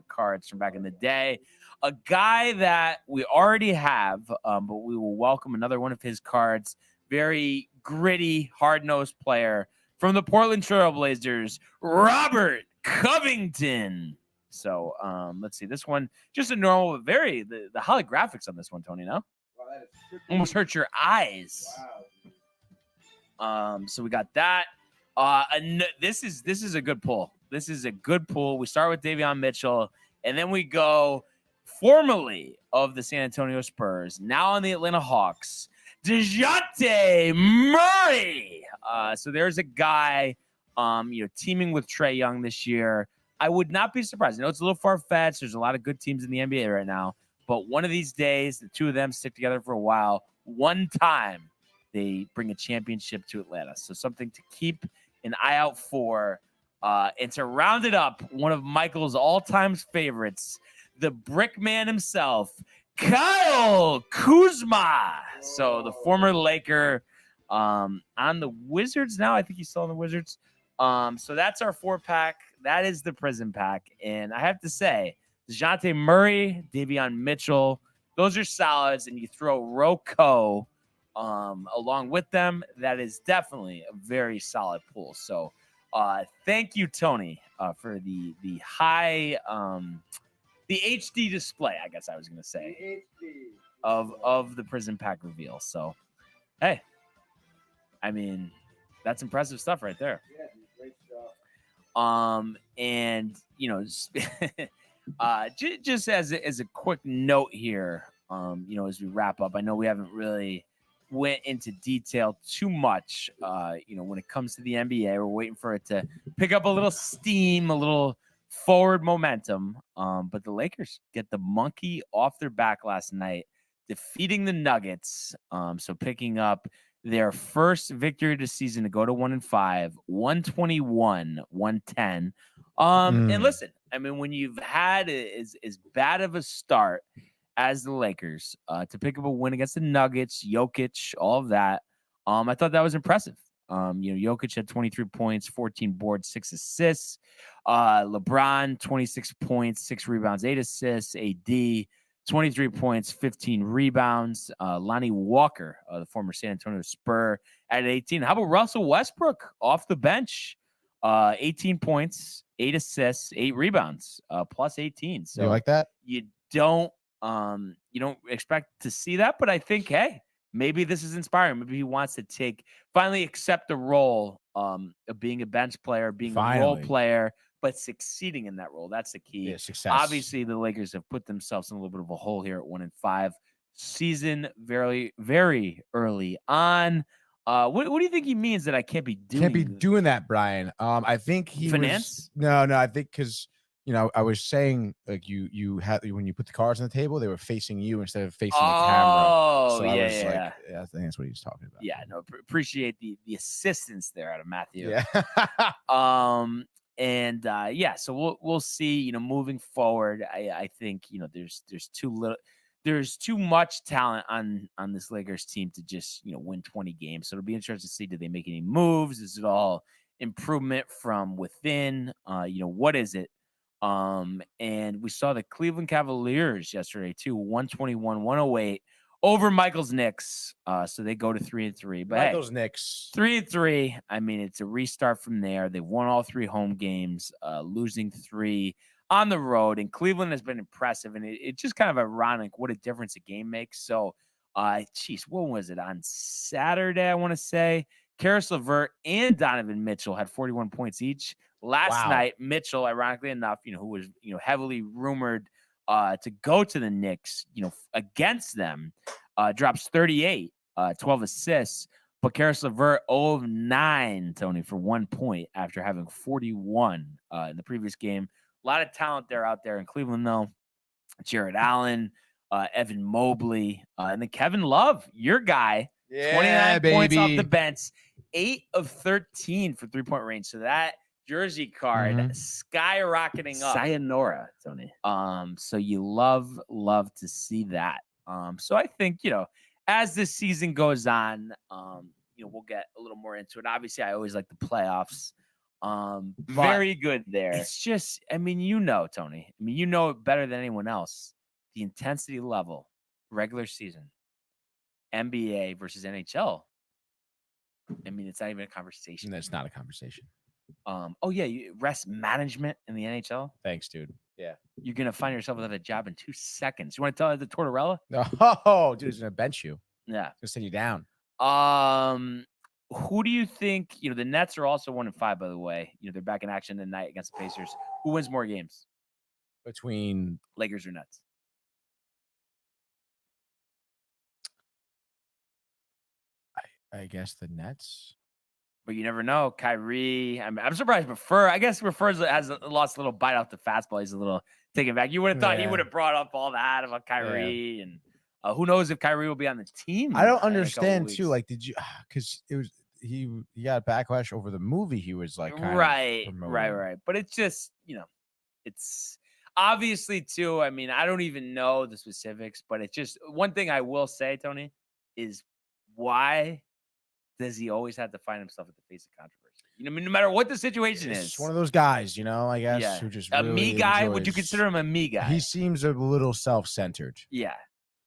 cards from back in the day. A guy that we already have, but we will welcome another one of his cards. Very gritty, hard-nosed player from the Portland Trail Blazers, Robert Covington. So let's see. This one, just a normal, but the holographics on this one, Tony, no? Wow, that is almost hurt your eyes. Wow. So we got that. This is a good pull. This is a good pull. We start with Davion Mitchell, and then we go formerly of the San Antonio Spurs, now on the Atlanta Hawks, DeJounte Murray. So there's a guy, teaming with Trae Young this year. I would not be surprised. I know it's a little far-fetched. There's a lot of good teams in the NBA right now, but one of these days, the two of them stick together for a while. One time, they bring a championship to Atlanta. So something to keep an eye out for. And to round it up, one of Michael's all-time favorites, the brick man himself, Kyle Kuzma. So the former Laker on the Wizards now. I think he's still on the Wizards. So that's our 4-pack. That is the Prism pack. And I have to say, DeJounte Murray, Davion Mitchell, those are solids. And you throw Rocco along with them. That is definitely a very solid pool. So thank you, Tony, for the high the HD display, I guess I was going to say, of the Prism pack reveal. So, hey, I mean, that's impressive stuff right there. Yeah, great stuff. And just as a quick note here, as we wrap up, I know we haven't really went into detail too much. When it comes to the NBA, we're waiting for it to pick up a little steam, a little forward momentum. But the Lakers get the monkey off their back last night, defeating the Nuggets. So picking up their first victory of the season to go to 1-5, 121-110. And listen, I mean, when you've had as bad of a start as the Lakers, to pick up a win against the Nuggets, Jokic, all of that, I thought that was impressive. Jokic had 23 points, 14 boards, 6 assists. LeBron, 26 points, 6 rebounds, 8 assists. AD, 23 points, 15 rebounds. Lonnie Walker, the former San Antonio Spur, at 18. How about Russell Westbrook off the bench? 18 points, 8 assists, 8 rebounds, plus 18. So you like that? You don't expect to see that, but I think, hey, maybe this is inspiring. Maybe he wants to finally accept the role of being a bench player, being a role player, but succeeding in that role. That's the key. Yeah, success. Obviously, the Lakers have put themselves in a little bit of a hole here at 1-5. Season very, very early on. What do you think he means that I can't be doing that, Brian? I think he finance. No, I think because I was saying like you had when you put the cards on the table, they were facing you instead of facing the camera. Oh, So yeah. I think that's what he was talking about. Yeah, no, appreciate the assistance there out of Matthew. Yeah. So we'll see. Moving forward, I think there's too much talent on this Lakers team to just win 20 games. So it'll be interesting to see, do they make any moves? Is it all improvement from within? What is it? And we saw the Cleveland Cavaliers yesterday too, 121-108 over Michael's Knicks. So they go to 3-3. But Michael's Knicks 3-3. I mean, it's a restart from there. They've won all 3 home games, losing 3 on the road. And Cleveland has been impressive. And it's just kind of ironic what a difference a game makes. So, when was it? On Saturday, I want to say. Karis LeVert and Donovan Mitchell had 41 points each. Last night, Mitchell, ironically enough, who was heavily rumored to go to the Knicks, against them, drops 38, 12 assists. But Karis LeVert 0 of 9, Tony, for 1 point after having 41 in the previous game. A lot of talent out there in Cleveland, though. Jared Allen, Evan Mobley, and then Kevin Love, your guy, 29 points off the bench, 8 of 13 for 3-point range. So that jersey card skyrocketing up. Sayonara, Tony. So you love to see that. So I think, as this season goes on, we'll get a little more into it. Obviously, I always like the playoffs. Very good there. It's just, Tony, it better than anyone else. The intensity level, regular season, NBA versus NHL. It's not even a conversation. That's not a conversation. Rest management in the NHL. Thanks, dude. Yeah. You're going to find yourself without a job in 2 seconds. You want to tell the Tortorella? Oh, dude, he's going to bench you. Yeah. He'll send you down. Who do you think, the Nets are also 1-5, by the way. They're back in action tonight against the Pacers. Who wins more games? Between Lakers or Nets? I guess the Nets. But you never know. Kyrie, I'm surprised. I guess Refers has lost a little bite off the fastball. He's a little taken back. You would have thought he would have brought up all that about Kyrie. And who knows if Kyrie will be on the team. I don't understand, too. Like, did you – because it was – he got backlash over the movie he was, like, kind of Right. But it's just, it's obviously, too, I don't even know the specifics. But it's just – one thing I will say, Tony, is why – does he always have to find himself at the face of controversy? No matter what the situation is. It's one of those guys, I guess, who just really me guy. enjoys... Would you consider him a me guy? He seems a little self-centered. Yeah.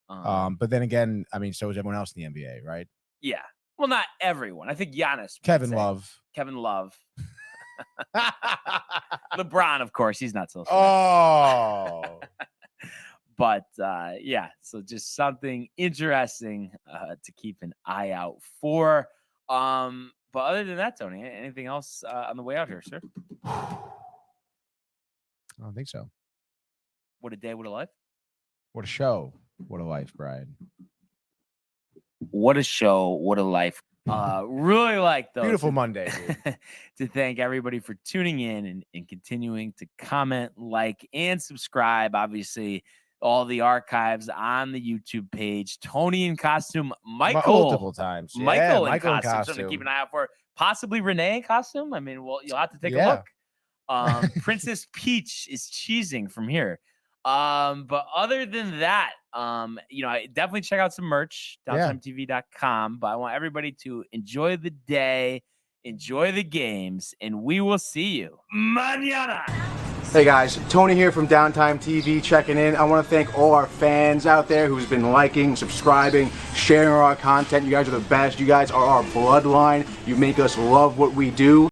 But then again, so is everyone else in the NBA, right? Yeah. Well, not everyone. I think Giannis. Kevin Love. LeBron, of course. He's not so. Oh. But so just something interesting to keep an eye out for. But other than that, Tony, anything else on the way out here, sir? I don't think so. What a day, what a life. What a show. What a life, Brian. What a show. What a life. Really like those. Beautiful Monday, dude. To thank everybody for tuning in and continuing to comment, like, and subscribe. Obviously, all the archives on the YouTube page. Tony in costume, Michael. Multiple times. Yeah, Michael in Michael costume. Something to keep an eye out for. Possibly Renee in costume. I mean, well, you'll have to take a look. Princess Peach is cheesing from here. But other than that, I definitely check out some merch, downtimetv.com. But I want everybody to enjoy the day, enjoy the games, and we will see you mañana. Hey guys, Tony here from Downtime TV checking in. I want to thank all our fans out there who's been liking, subscribing, sharing our content. You guys are the best. You guys are our bloodline. You make us love what we do.